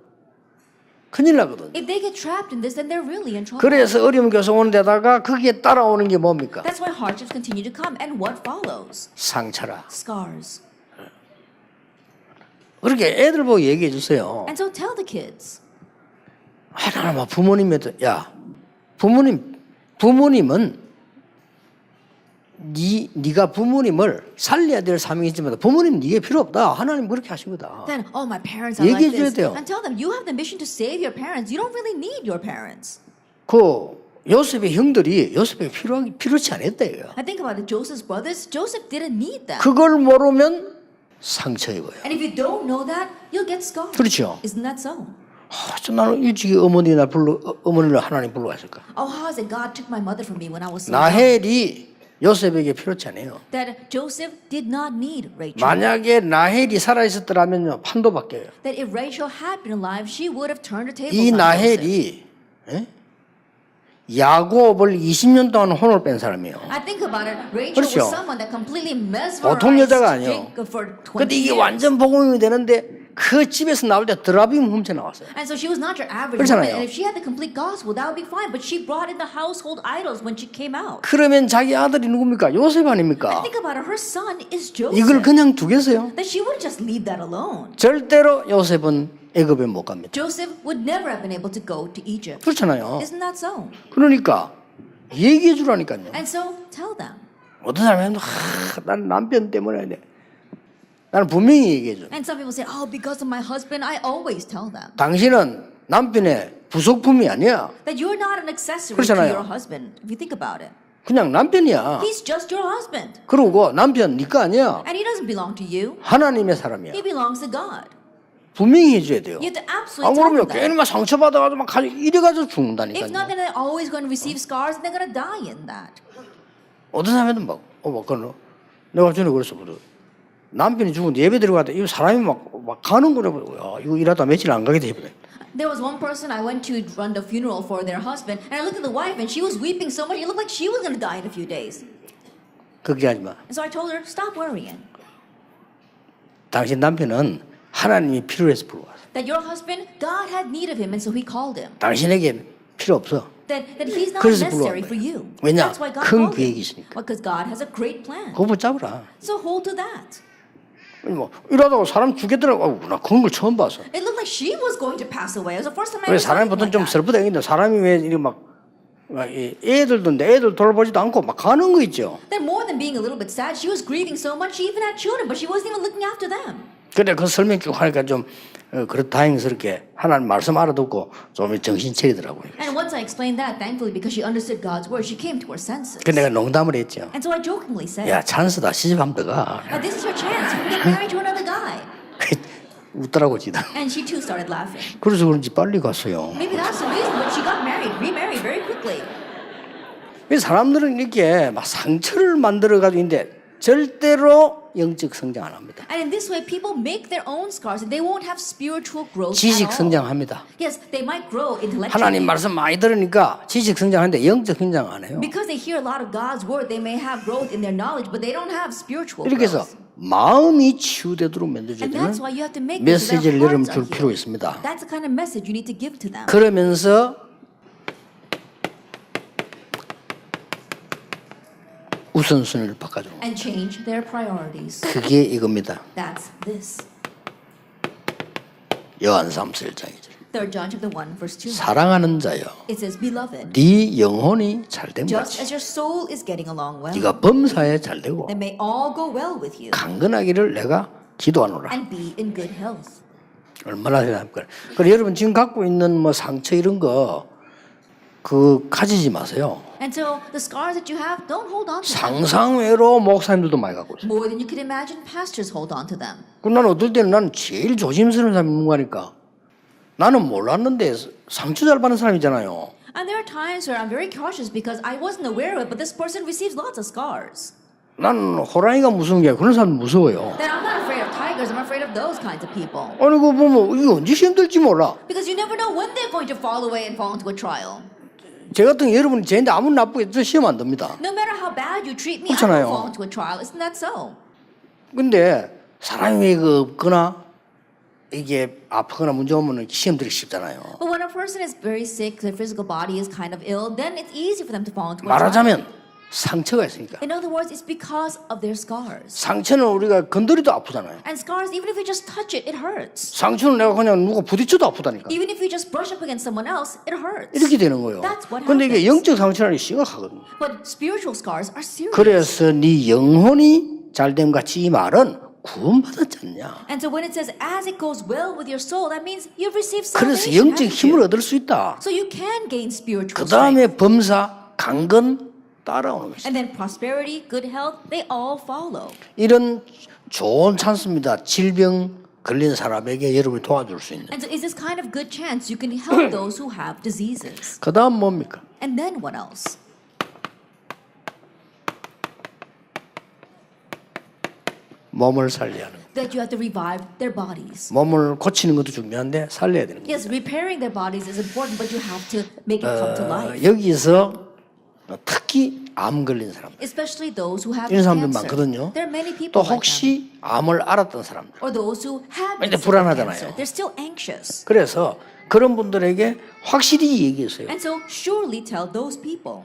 큰일 나거든요. If they get trapped in this, then they're really in trouble. 그래서 어려움 계속 오는 데다가 거기에 따라오는 게 뭡니까? That's why hardships continue to come. And what follows? 상처라. Scars. 그렇게 애들 보고 얘기해 주세요. And so tell the kids. 나는 막 부모님한테 야 부모님은 네가 부모님을 살려야 될 사명이 있지만 부모님 네게 필요 없다. 하나님 그렇게 하신 거다. Then, oh, my parents are like 얘기해 줘야 this. 돼요. And tell them, you have the mission to save your parents. You don't really need your parents. 그 요셉의 형들이 요셉에게 필요치 않았다 이거야. I think about it, Joseph's brothers. Joseph didn't need them. 그걸 모르면 상처 입어요. And if you don't know that, you'll get scarred. 그렇죠. Isn't that so? 나는 일찍이 어머니를 하나님 불러왔을까? Oh, how is it God took my mother from me when I was so young? 나헬이 요셉에게 필요치 않아요. That Joseph did not need Rachel. 만약에 라헬이 살아 있었더라면요 판도 바뀌어요. That if Rachel had been alive, she would have turned the tables 이 on Joseph. 라헬이 야곱을 20년 동안 혼을 뺀 사람이에요. I think about it. Rachel 그렇죠. was someone that completely 보통 여자가 mesmerized 아니에요. Jacob for 20 근데 이게 years. 완전 복음이 되는데 그 집에서 나올 때 드라빔 훔쳐 나왔어요. And so she was not your average 그렇잖아요. woman. And if she had the complete gospel, that would be fine. But she brought in the household idols when she came out. 그러면 자기 아들이 누굽니까? 요셉 I 아닙니까? think about it. Her son is Joseph. 이걸 그냥 두겠어요? That she wouldn't just leave that alone. 절대로 요셉은 애굽에 못 갑니다. Joseph would never have been able to go to Egypt. 그렇잖아요. Isn't that so? 그러니까 얘기해 주라니까요. And so tell them. 어떤 사람은 난 남편 때문에 나는 분명히 얘기해 줘. And some people say, oh, because of my husband, I always tell them. 당신은 남편의 부속품이 아니야. That you're not an accessory 그렇잖아요. to your husband, if you think about it. 그냥 남편이야. He's just your husband. 그러고 남편 네 거 아니야. And he doesn't belong to you. 하나님의 사람이야. He belongs to God. 분명히 해줘야 돼요. You have to absolutely 안 tell 그러면 them that. 괜히 막 상처받아가지고 막 이래가지고 If 죽는다니까요. not, then they're always going to receive scars and they're going to die in that. 어떤 사람은 막 내가 전에 그랬어. 남편이 죽은데 예배 들어가다 이 사람이 막 가는 거라고. 야, 이거 일하다 며칠 안 가게 되거든. There was one person I went to run the funeral for their husband, and I looked at the wife, and she was weeping so much, it looked like she was going to die in a few days. 걱정하지 마. And so I told her, stop worrying. 당신 남편은 하나님이 필요해서 불러왔어. That your husband, God had need of him, and so he called him. 당신에게 필요 없어. That he's not 그래서 necessary 불러온 for you. 왜냐? That's why God 큰 called 계획이 him. 있으니까. Because God has a great plan. 그거 붙잡으라. So hold to that. 뭐 이러다가 사람 죽겠더라고. 나 그런 걸 처음 봤어. It looked like she was going to pass away. It was the first time I 왜 ever saw 사람이 anything 보통 like 좀 that. 슬프다 했는데 사람이 왜 이렇게 막 애들도 애들 돌보지도 않고 막 가는 거 있죠. Then more than being a little bit sad, she was grieving so much. She even had children, but she wasn't even looking after them. 근데 그 설명 쭉 하니까 좀 그렇 다행스럽게 하나님 말씀 알아듣고 좀 정신 차리더라고요. And once I explained that, thankfully, because she understood God's word, she came to her senses. 그 내가 농담을 했죠. And so I jokingly said, 야 찬스다 시집하면 들어가. this is your chance. You can get married to another guy. 웃더라고 지다. And she too started laughing. 그래서 그런지 빨리 갔어요. Maybe that's the reason, but she got married, remarried very quickly. 사람들은 이렇게 막 상처를 만들어가지고 있는데 절대로 영적 성장 안 합니다. And in this way, people make their own scars, and they won't have spiritual growth 지식 at all. 성장합니다. Yes, they might grow intellectually. 하나님 말씀 많이 들으니까 지식 성장하는데 영적 성장 안 해요. Because they hear a lot of God's word, they may have growth in their knowledge, but they don't have spiritual 이렇게 해서 growth. 마음이 치유되도록 만들어줘야 And 되는 that's why you have to make it so 메시지를 their 여러분 hearts are 줄 필요가 healed. 있습니다. That's the kind of message you need to give to them. 그러면서 우선순위를 바꿔주는 거예요. And change their priorities. 그게 이겁니다. That's this. 요한 3서 1장이죠. 3 John chapter 1 verse 2. 사랑하는 자여 It says, Beloved, 네 영혼이 잘됨 just 같이 as your soul is getting along well, 네가 범사에 잘되고 then may all go well with you 강건하기를 내가 기도하노라. and be in good health. 얼마나 대단합니까? 그래 여러분 지금 갖고 있는 뭐 상처 이런 거 그 가지지 마세요. And so the scars that you have, don't hold on to them. 상상외로 목사님들도 많이 갖고 있어요. More than you could imagine, pastors hold on to them. 그럼 나는 어떨 때는 나는 제일 조심스러운 사람이 누구니까 나는 몰랐는데 상처 잘 받는 사람이잖아요. And there are times where I'm very cautious because I wasn't aware of it, but this person receives lots of scars. 나는 호랑이가 무서운 게 그런 사람 무서워요. Then I'm not afraid of tigers, I'm afraid of those kinds of people. 아니 그거 보면 이거 언제 시험 들지 몰라. Because you never know when they're going to fall away and fall into a trial. 제 같은 여러분이 저한테 아무리 나쁘게 저 시험 안 듭니다. No matter how bad you treat me, I 그렇잖아요. won't fall into a trial. Isn't that so? 근데 사람이 그 없거나 이게 아프거나 문제 오면 시험 들기 쉽잖아요. But when a person is very sick, their physical body is kind of ill, then it's easy for them to fall into a trial. 말하자면 상처가 있으니까. In other words, it's because of their scars. 상처는 우리가 건드리도 아프잖아요. And scars, even if you just touch it, it hurts. 상처는 내가 그냥 누가 부딪혀도 아프다니까. Even if you just brush up against someone else, it hurts. 이렇게 되는 거예요. That's what 근데 이게 happens. 영적 상처라는 게 심각하거든요. But spiritual scars are serious. 그래서 네 영혼이 잘됨 같이 이 말은 구원받았지 않냐. And so when it says, as it goes well with your soul, that means you've received 그래서 salvation. 영적 haven't 힘을 you? 얻을 수 있다. So you can gain spiritual 그 strength. 다음에 범사, 강건 따라오는 것이다. And then prosperity, good health, they all follow. 이런 좋은 찬스입니다. 질병 걸린 사람에게 여러분이 도와줄 수 있는. And so it's this kind of good chance you can help those who have diseases. 그 다음 뭡니까? And then what else? 몸을 살려야 하는. That you have to revive their bodies. 몸을 고치는 것도 중요한데 살려야 되는 거예요. Yes, repairing their bodies is important, but you have to make it come to life. 여기서 특히 암 걸린 사람들. Especially those who have 이런 사람들 cancer. 많거든요. There are many 또 people like that. 혹시 암을 알았던 사람들. Or those who have been 근데 sick with 불안하잖아요. cancer. They're still anxious. 그래서 그런 분들에게 확실히 얘기했어요. And so surely tell those people.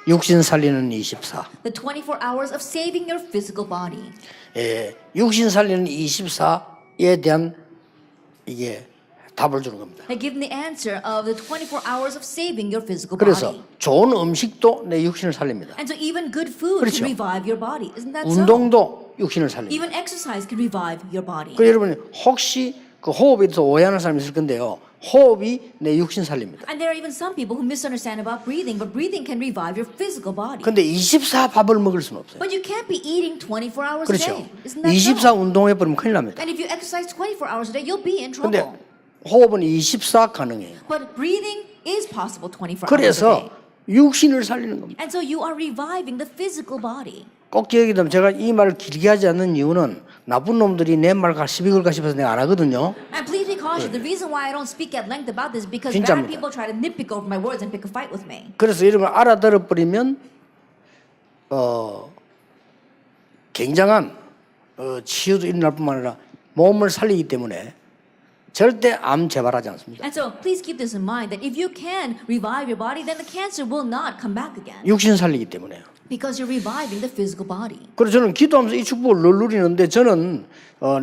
육신 살리는 24. The 24 hours of saving your physical body. 예, 육신 살리는 24에 대한 이게 답을 주는 겁니다. I give them the answer of the 24 hours of saving your physical 그래서 body. 좋은 음식도 내 육신을 살립니다. And so even good food 그렇죠. can revive your body. Isn't that so? 운동도 육신을 살립니다. Even exercise can revive your body. 그 여러분 혹시 그 호흡에 대해서 오해하는 사람이 있을 건데요. 호흡이 내 육신 살립니다. And there are even some people who misunderstand about breathing, but breathing can revive your physical body. 근데 24 밥을 먹을 수는 없어요. But you can't be eating 24 hours a 그렇죠. day. Isn't that 24 so? 운동해 버리면 큰일 납니다. And if you exercise 24 hours a day, you'll be in 근데 trouble. 호흡은 24 가능해요. But breathing is possible 24 hours a 그래서 day. 육신을 살리는 겁니다. And so you are reviving the physical body. 꼭 기억이 되면 제가 이 말을 길게 하지 않는 이유는 나쁜 놈들이 내 말과 시비 걸까 싶어서 내가 안 하거든요. And please be cautious. The reason why I don't speak at length about this is because 진짜입니다. bad people try to nitpick over my words and pick a fight with me. 그래서 이런 걸 알아들어 버리면 굉장한 치유도 일어날 뿐만 아니라 몸을 살리기 때문에 절대 암 재발하지 않습니다. And so please keep this in mind that if you can revive your body, then the cancer will not come back again 육신 살리기 때문에요. because you're reviving the physical body. 그래서 저는 기도하면서 이 축복을 늘 누리는데 저는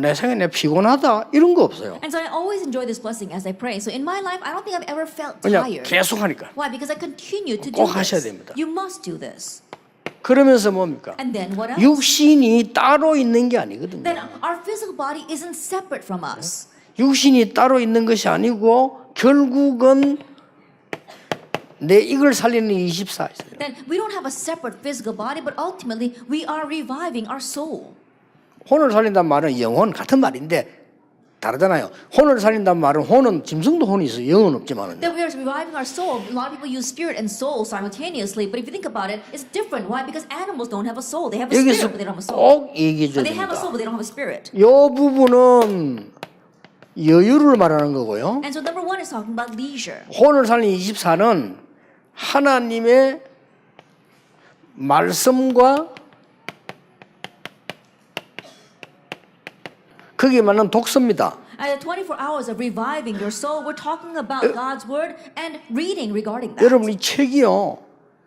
내 생에 내 피곤하다 이런 거 없어요. And so I always enjoy this blessing as I pray. So in my life, I don't think I've ever felt 그냥 tired. 계속 하니까. Why? Because I continue to do 꼭 하셔야 this. 됩니다. You must do this. 그러면서 뭡니까? And then what else? 육신이 따로 있는 게 아니거든요. Then our physical body isn't separate from us. 육신이 따로 있는 것이 아니고 결국은 내 이걸 살리는 24 있어요. Then we don't have a separate physical body, but ultimately we are reviving our soul. 혼을 살린다는 말은 영혼 같은 말인데 다르잖아요. 혼을 살린다는 말은 혼은 짐승도 혼이 있어요. 영은 없지만은. That we are reviving our soul. A lot of people use spirit and soul simultaneously, but if you think about it, it's different. Why? Because animals don't have a soul. They have a spirit, 여기서 but they don't have a soul. 꼭 얘기해 줘야 But they have a 됩니다. soul, but they don't have a spirit. 이 부분은 여유를 말하는 거고요. And so number one is talking about leisure. 혼을 살린 24는 하나님의 말씀과 거기에 맞는 독서입니다. At the 24 hours of reviving your soul, we're talking about God's word and reading regarding that. 여러분 이 책이요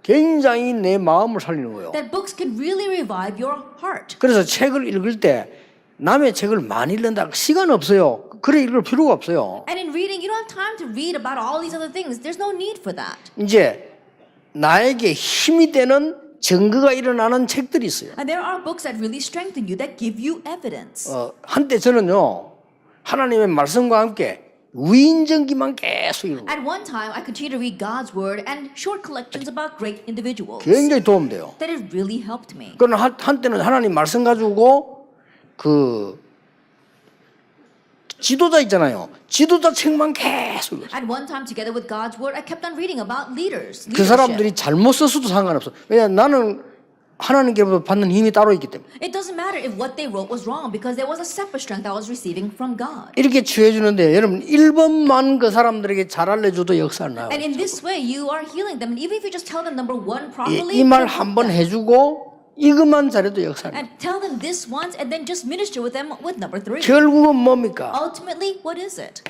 굉장히 내 마음을 살리는 거예요. That books can really revive your heart. 그래서 책을 읽을 때 남의 책을 많이 읽는다 시간 없어요. 그래 읽을 필요가 없어요. And in reading, you don't have time to read about all these other things. There's no need for that. 이제 나에게 힘이 되는 증거가 일어나는 책들이 있어요. And there are books that really strengthen you, that give you evidence. 한때 저는요 하나님의 말씀과 함께 위인전기만 계속 읽고 At one time, I continued to read God's word and short collections about great individuals. 굉장히 도움돼요. That it really helped me. 그러나 한때는 하나님 말씀 가지고 그 지도자 있잖아요. 지도자 책만 계속 읽어요. At one time, together with God's word, I kept on reading about leaders. 그 사람들이 잘못 썼어도 상관없어. 왜냐하면 나는 하나님께로부터 받는 힘이 따로 있기 때문에. It doesn't matter if what they wrote was wrong because there was a separate strength I was receiving from God. 이렇게 취해 주는데 여러분 1번만 그 사람들에게 잘 알려줘도 역사를 나요. And in this way, you are healing them. And even if you just tell them number one properly, 이 말 it'll help 한번 them. 해주고 이것만 잘해도 역사를 나요. And tell them this once and then just minister with them with number three. 결국은 뭡니까? Ultimately, what is it?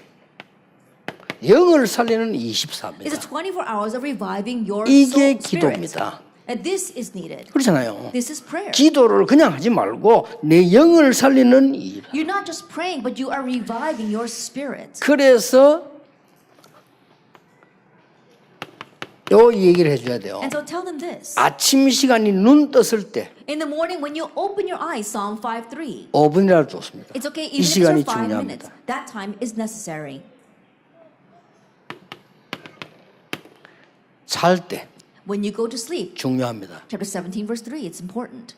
영을 살리는 It's 24입니다. 24 hours of reviving your 이게 soul spirit. 기도입니다. And this is needed. 그렇잖아요. This is prayer. 기도를 그냥 하지 말고 내 영을 살리는 일. You're not just praying, but you are reviving your spirit. 그래서 요 얘기를 해줘야 돼요. And so tell them this. 아침 시간이 눈 떴을 때 In the morning when you open your eyes, Psalm 5:3. 5분이라도 좋습니다. It's okay 이 even if it's 시간이 for 5 minutes. 중요합니다. That time is necessary. 잘 때 When you go to sleep. 중요합니다. Chapter 17 verse 3, it's important.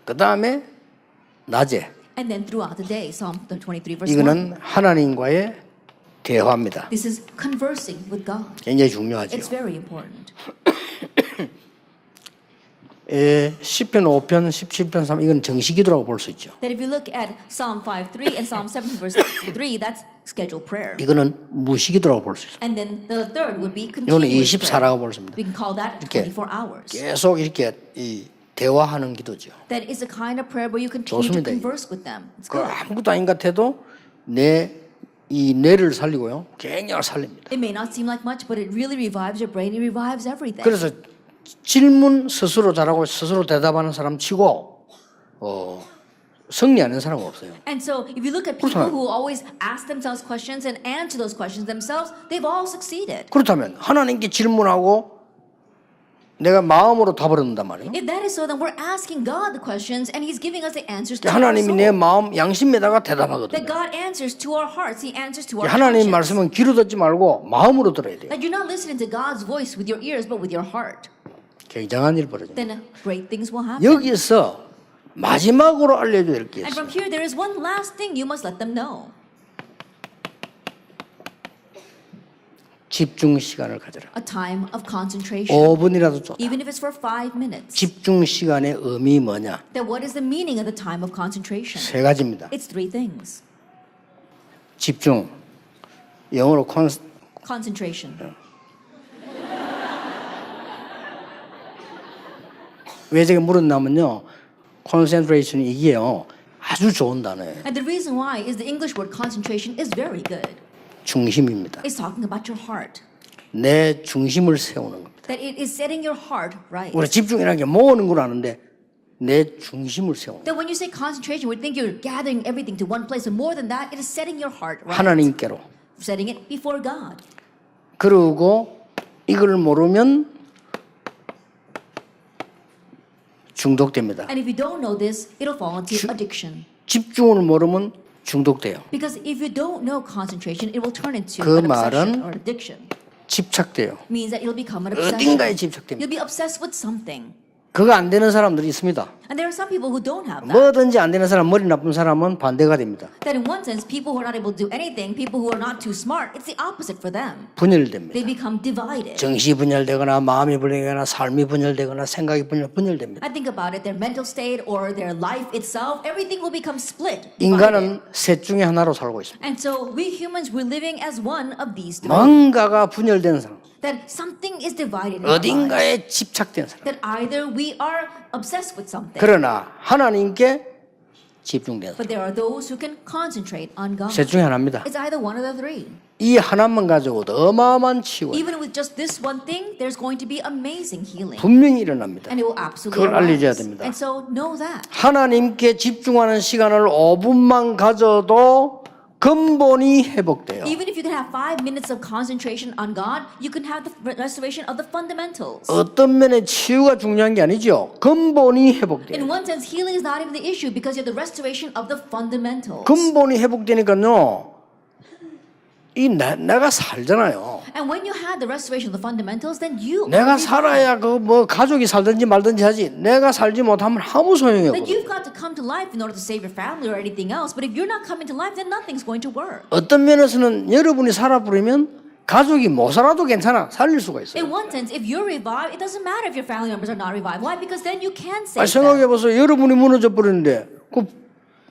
그 다음에 낮에 And then throughout the day, Psalm 23 verse 1. 이거는 하나님과의 대화입니다. This is conversing with God. 굉장히 중요하죠. It's very important. 시편 5편, 17편 3 이건 정식기도라고 볼 수 있죠. That if you look at Psalm 5:3 and Psalm 7 verse 3, that's scheduled prayer. 이거는 무시기도라고 볼 수 있어요. And then the third would be 이거는 continuous prayer. 24라고 볼 수 있습니다. We can call that 이렇게 24 hours. 계속 이렇게 이 대화하는 기도죠. That is a kind of prayer where you continue to 좋습니다. converse with them. It's 그 good. 아무것도 아닌 것 같아도 이 뇌를 살리고요. 굉장히 살립니다. It may not seem like much, but it really revives your brain. It revives everything. 그래서 질문 스스로 잘하고 스스로 대답하는 사람 치고 승리하는 사람은 없어요. And so, if you look at people who always ask themselves questions and answer those questions themselves, they've all succeeded. 그렇다면 하나님께 질문하고 내가 마음으로 답을 얻는단 말이에요. If that is so, then we're asking God the questions, and He's giving us the answers to our 하나님이 내 soul. 마음 양심에다가 That 대답하거든요. God answers to our hearts. He answers to our 하나님 conscience. 말씀은 귀로 듣지 말고 마음으로 들어야 돼요. That you're not listening to God's voice with your ears, but with your heart. 굉장한 일 벌어집니다. Then great things will happen. 여기서 마지막으로 알려줘야 될 게 And 있어요. from here, there is one last thing you must let them know. 집중 시간을 가져라. A time of concentration. 5분이라도 좋다. Even if it's for 5 minutes. 집중 시간의 의미 뭐냐? Then what is the meaning of the time of concentration? 세 가지입니다. It's 3 things. 집중, 영어로 Concentration. 왜 제가 물었냐면요, concentration이 이게요 아주 좋은 단어예요. And the reason why is the English word concentration is very good. 중심입니다. It's talking about your heart. 내 중심을 세우는 겁니다. That it is setting your heart right. 우리 집중이라는 게 모으는 걸 아는데 내 중심을 세우는. That when you say concentration, we think you're gathering everything to one place. And more than that, it is setting your heart right. 하나님께로. Setting it before God. 그리고 이걸 모르면 중독됩니다. And if you don't know this, it'll fall into addiction. 집중을 모르면 중독돼요. Because if you don't know concentration, it will turn into 그 an obsession 말은 or addiction. 집착돼요. Means that it'll become an 어딘가에 obsession. 집착됩니다. You'll be obsessed with something. 그거 안 되는 사람들이 있습니다. And there are some people who don't have that. 뭐든지 안 되는 사람, 머리 나쁜 사람은 반대가 됩니다. That in one sense, people who are not able to do anything, people who are not too smart, it's the opposite for them. 분열됩니다. They become divided. 정신이 분열되거나 마음이 분열되거나 삶이 분열되거나 생각이 분열됩니다. I think about it, their mental state or their life itself, everything will become split. divided. 인간은 셋 중에 하나로 살고 있습니다. And so we humans, we're living as one of these three. 뭔가가 분열된 사람, That something is divided in our lives. 어딘가에 집착된 사람. That either we are obsessed with something, 그러나 하나님께 집중된 사람. but there are those who can concentrate on God. 셋 중에 하나입니다. It's either one of the three. 이 하나만 가지고도 어마어마한 치유 Even with just this one thing, there's going to be amazing healing. 분명히 일어납니다. And it will absolutely 그걸 알려줘야 arise. 됩니다. And so know that. 하나님께 집중하는 시간을 5분만 가져도 근본이 회복돼요. Even if you can have 5 minutes of concentration on God, you can have the restoration of the fundamentals. 어떤 면에 치유가 중요한 게 아니죠. 근본이 회복돼요. In one sense, healing is not even the issue because you have the restoration of the fundamentals. 근본이 회복되니까요. 내가 살잖아요. And when you had the restoration of the fundamentals, then you 내가 are revived. 살아야 그 뭐 가족이 살든지 말든지 하지. 내가 살지 못하면 아무 소용이 That 없거든. you've got to come to life in order to save your family or anything else. But if you're not coming to life, then nothing's going to work. 어떤 면에서는 여러분이 살아버리면 가족이 못 살아도 괜찮아. 살릴 수가 있어요. In one sense, if you're revived, it doesn't matter if your family members are not revived. Why? Because then you can 아니, save them. 생각해보세요. 여러분이 무너져 버리는데 그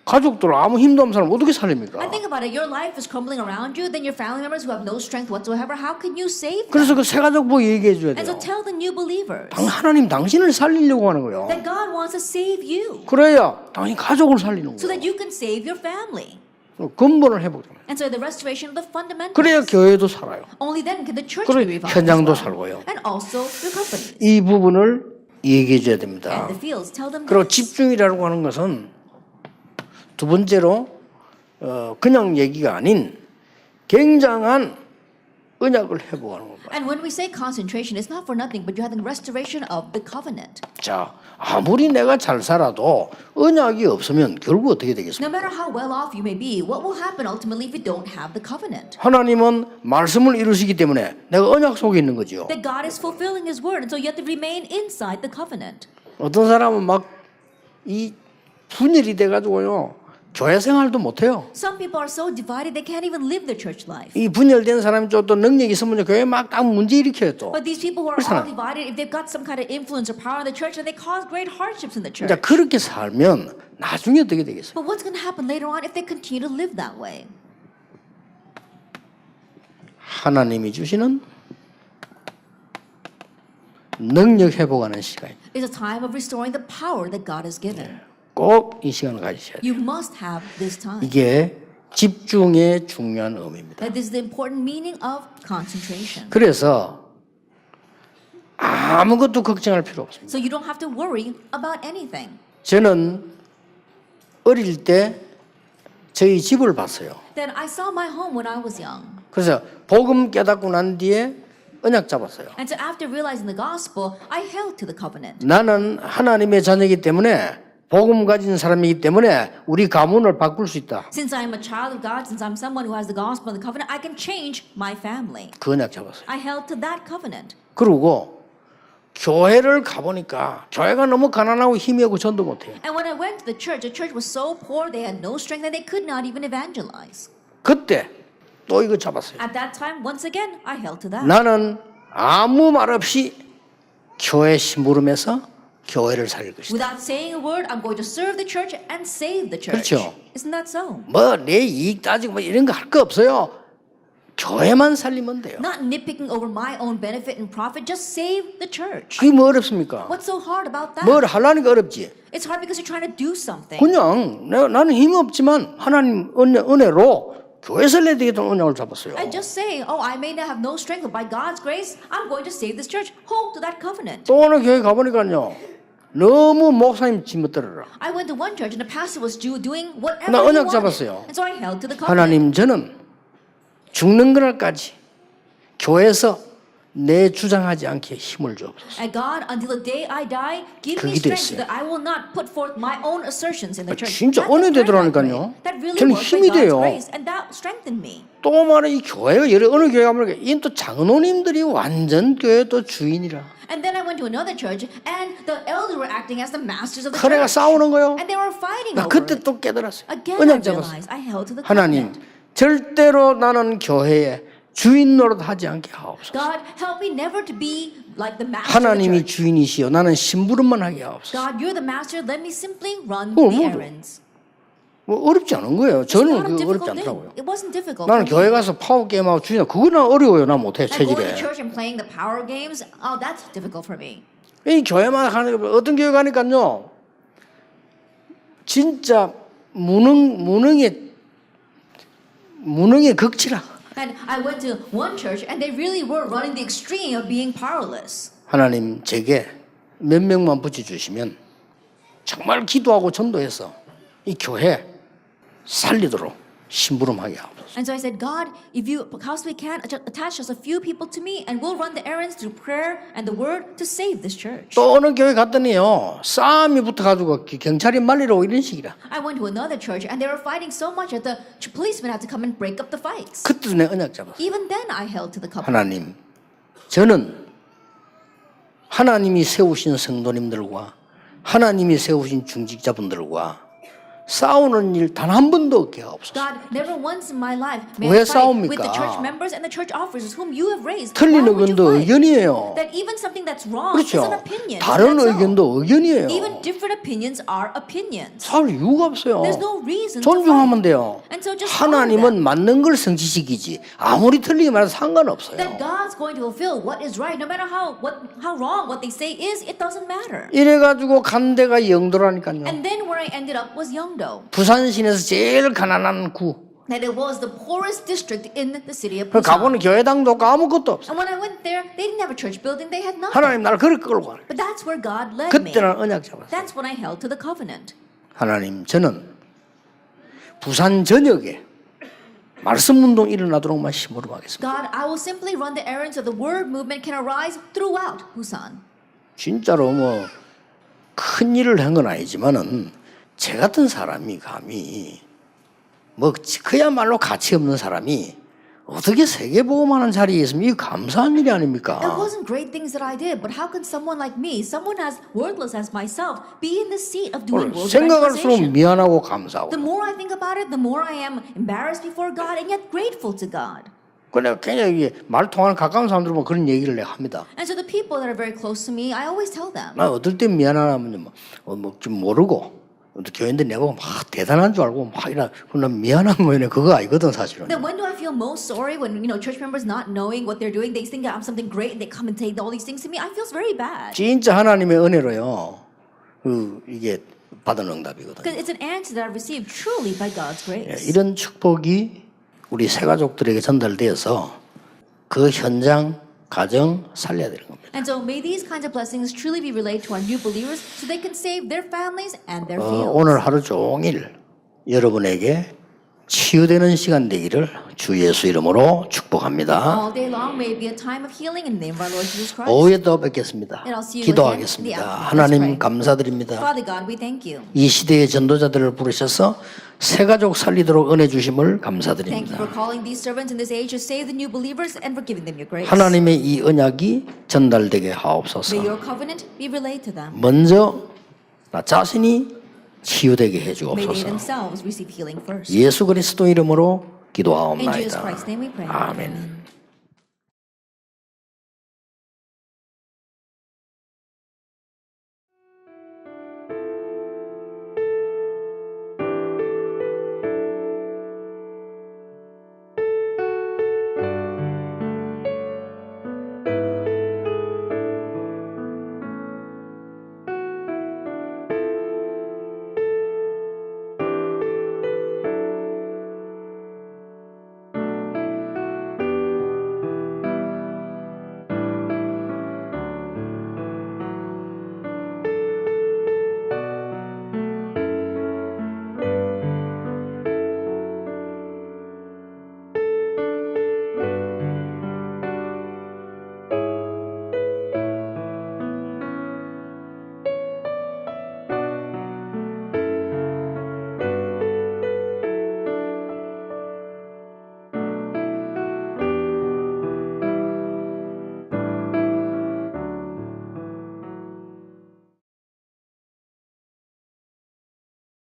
가족들 아무 힘도 없는 사람 어떻게 살립니까? I think about it. Your life is crumbling around you. Then your family members who have no strength whatsoever, how can you save them? 그래서 그 새 가족 보고 얘기해 줘야 And so 돼요. tell the new believers 하나님 당신을 살리려고 하는 거예요. that God wants to save you 그래야 당연히 가족을 살리는 so 거예요. that you can save your family. 근본을 회복합니다. And so the restoration of the fundamentals. 그래야 교회도 살아요. Only then can the church 그래 be revived. 현장도 as well. 살고요. And also your companies. 이 부분을 얘기해 줘야 됩니다. And the fields. Tell them 그리고 this. 집중이라고 하는 것은 두 번째로 그냥 얘기가 아닌 굉장한 언약을 회복하는 겁니다. And when we say concentration, it's not for nothing, but you have the restoration of the covenant. 자, 아무리 내가 잘 살아도 언약이 없으면 결국 어떻게 되겠습니까? No matter how well off you may be, what will happen ultimately if you don't have the covenant? 하나님은 말씀을 이루시기 때문에 내가 언약 속에 있는 거죠. That God is fulfilling His word, and so you have to remain inside the covenant. 어떤 사람은 막 이 분열이 돼가지고요 교회 생활도 못해요. Some people are so divided they can't even live their church life. 이 분열된 사람이 좀 또 능력이 있으면 교회 막 딱 문제 일으켜요 또. But these people who are all 그렇잖아요. divided, if they've got some kind of influence or power in the church, then they cause great hardships in the church. 자 그렇게 살면 나중에 어떻게 되겠어요? But what's going to happen later on if they continue to live that way? 하나님이 주시는 능력 회복하는 시간. It's a time of restoring the power that God has given. 꼭 이 시간을 가지셔야 돼요. You must have this time. 이게 집중의 중요한 의미입니다. That this is the important meaning of concentration. 그래서 아무것도 걱정할 필요 없습니다. So you don't have to worry about anything. 저는 어릴 때 저희 집을 봤어요. Then I saw my home when I was young. 그래서 복음 깨닫고 난 뒤에 언약 잡았어요. And so after realizing the gospel, I held to the covenant. 나는 하나님의 자녀이기 때문에 복음 가진 사람이기 때문에 우리 가문을 바꿀 수 있다. Since I am a child of God, since I'm someone who has the gospel and the covenant, I can change my family. 그 언약 잡았어요. I held to that covenant. 그리고 교회를 가보니까 교회가 너무 가난하고 힘이 없고 전도 못해요. And when I went to the church was so poor, they had no strength, and they could not even evangelize. 그때 또 이거 잡았어요. At that time, once again, I held to that. 나는 아무 말 없이 교회 심부름해서 교회를 살릴 것이다. Without saying a word, I'm going to serve the church and save the church. 그렇죠. Isn't that so? 뭐 내 이익 따지고 뭐 이런 거 할 거 없어요. 교회만 살리면 돼요. Not nitpicking over my own benefit and profit, just save the church. 그게 뭐 어렵습니까? What's so hard about that? 뭘 하려니까 어렵지. It's hard because you're trying to do something. 그냥 나는 힘이 없지만 하나님 은혜로 교회 살려야 되겠다는 언약을 잡았어요. I just say, oh, I may not have no strength, but by God's grace, I'm going to save this church. Hold to that covenant. 또 어느 교회 가보니까요. 너무 목사님 지멋대로라. I went to one church and the pastor was doing whatever 나 he 언약 wanted. 잡았어요. And so I held to the covenant. 하나님 저는 죽는 그날까지 교회에서 내 주장하지 않게 힘을 주옵소서. And God, until the day I die, give me 그게 strength so 됐어요. that I will not put forth my own assertions in the church. 진짜 That's the prayer I 은혜되더라니까요. prayed. That really 저는 worked 힘이 by God's 돼요. grace, and that strengthened me. 또 말해 이 교회가 여러 어느 교회 가면 이또 장로님들이 완전 교회 또 주인이라. And then I went to another church, and the elders were acting as the masters of the 그래가 church. 싸우는 거요. And they were fighting 나 over 그때 it. 또 깨달았어요. Again, I 언약 잡았어요. realized I held to the 하나님 covenant. 절대로 나는 교회에 주인 노릇 하지 않게 하옵소서. God, help me never to be like the master of the 하나님이 church. 주인이시여 나는 심부름만 하게 하옵소서. God, you're the master. Let me simply run 뭐, the 뭐, errands. 뭐 어렵지 않은 거예요. It's not 저는 a 그거 어렵지 difficult 않더라고요. thing. It wasn't difficult. 나는 for me. 교회 가서 파워 게임하고 주인하고 그거는 어려워요. 나 못해 And going to 체질에. church and playing the power games, oh, that's difficult for me. 이 교회만 가는 거 어떤 교회 가니까요. 진짜 무능의 극치라. And I went to one church, and they really were running the extreme of being powerless. 하나님 제게 몇 명만 붙여주시면 정말 기도하고 전도해서 이 교회 살리도록 심부름하게 하옵소서. And so I said, God, if you possibly can, attach just a few people to me, and we'll run the errands through prayer and the word to save this church. 또 어느 교회 갔더니요 싸움이 붙어가지고 경찰이 말리러 오고 이런 식이라. I went to another church, and they were fighting so much that the policemen had to come and break up the fights. 그때도 내 언약 잡았어. Even then, I held to the covenant. 하나님 저는 하나님이 세우신 성도님들과 하나님이 세우신 중직자분들과 싸우는 일 단 한 번도 없게 하옵소서. God, never once in my life may 왜 I fight 싸웁니까? with the church members and the church officers whom you have raised. 틀린 Why would you 의견도 fight? 의견이에요. That even something that's wrong is an 그렇죠. opinion. 다른 Isn't that so? 의견도 의견이에요. Even different opinions are opinions. 싸울 이유가 없어요. There's no reason to 존중하면 fight. 돼요. And so just follow 하나님은 them. 맞는 걸 성취시키지 아무리 틀리게 말해도 상관없어요. That God's going to fulfill what is right, no matter how wrong what they say is. It doesn't matter. 이래가지고 간 데가 영도라니까요. And then where I ended up was Yeongdo. 부산시내에서 제일 가난한 구. That it was the poorest district in the city of 그 Busan. 가보는 교회당도 없고 아무것도 없어. And when I went there, they didn't have a church building. They had nothing. 하나님 나를 그렇게 끌고 가는. But that's where God led me. 그때 난 언약 잡았어. That's when I held to the covenant. 하나님 저는 부산 전역에 말씀 운동 일어나도록만 심부름하겠습니다. God, I will simply run the errands so the word movement can arise throughout Busan. 진짜로 뭐 큰 일을 한 건 아니지만은 제 같은 사람이 감히 뭐 그야말로 가치 없는 사람이 어떻게 세계보험하는 자리에 있으면 이거 감사한 일이 아닙니까? It wasn't great things that I did, but how can someone like me, someone as worthless as myself, be in the seat of doing world 생각할수록 evangelization? 미안하고 감사하고. The more I think about it, the more I am embarrassed before God and yet grateful to God. 그래 굉장히 말 통하는 가까운 사람들 보면 그런 얘기를 내가 합니다. And so the people that are very close to me, I always tell them. 나 어떨 때 미안하면 뭐좀 모르고 교인들 내보고 막 대단한 줄 알고 막 이래. 그럼 미안한 거는 그거 아니거든 사실은. Then when do I feel most sorry when church members not knowing what they're doing, they think I'm something great and they come and say all these things to me? I feel very bad. 진짜 하나님의 은혜로요. 이게 받은 응답이거든요. Because it's an answer that I've received truly by God's 예, grace. 이런 축복이 우리 새 가족들에게 전달되어서 그 현장 가정 살려야 되는 겁니다. And so may these kinds of blessings truly be relayed to our new believers so they can save their families and their fields. 오늘 하루 종일 여러분에게 치유되는 시간 되기를 주 예수 이름으로 축복합니다. All day long may it be a time of healing in the name of our Lord Jesus Christ. 오후에 또 뵙겠습니다. And I'll see you 기도하겠습니다. again in the afternoon. 하나님 Let's pray. 감사드립니다. Father God, we thank you. 이 시대의 전도자들을 부르셔서 새 가족 살리도록 은혜 주심을 Thank you 감사드립니다. for calling these servants in this age to save the new believers and for giving them your grace. 하나님의 이 언약이 전달되게 May 하옵소서. your covenant be relayed to them. 먼저 나 자신이 치유되게 May they 해주옵소서. themselves receive healing first. 예수 그리스도 이름으로 In Jesus 기도하옵나이다. Christ's name we pray. 아멘.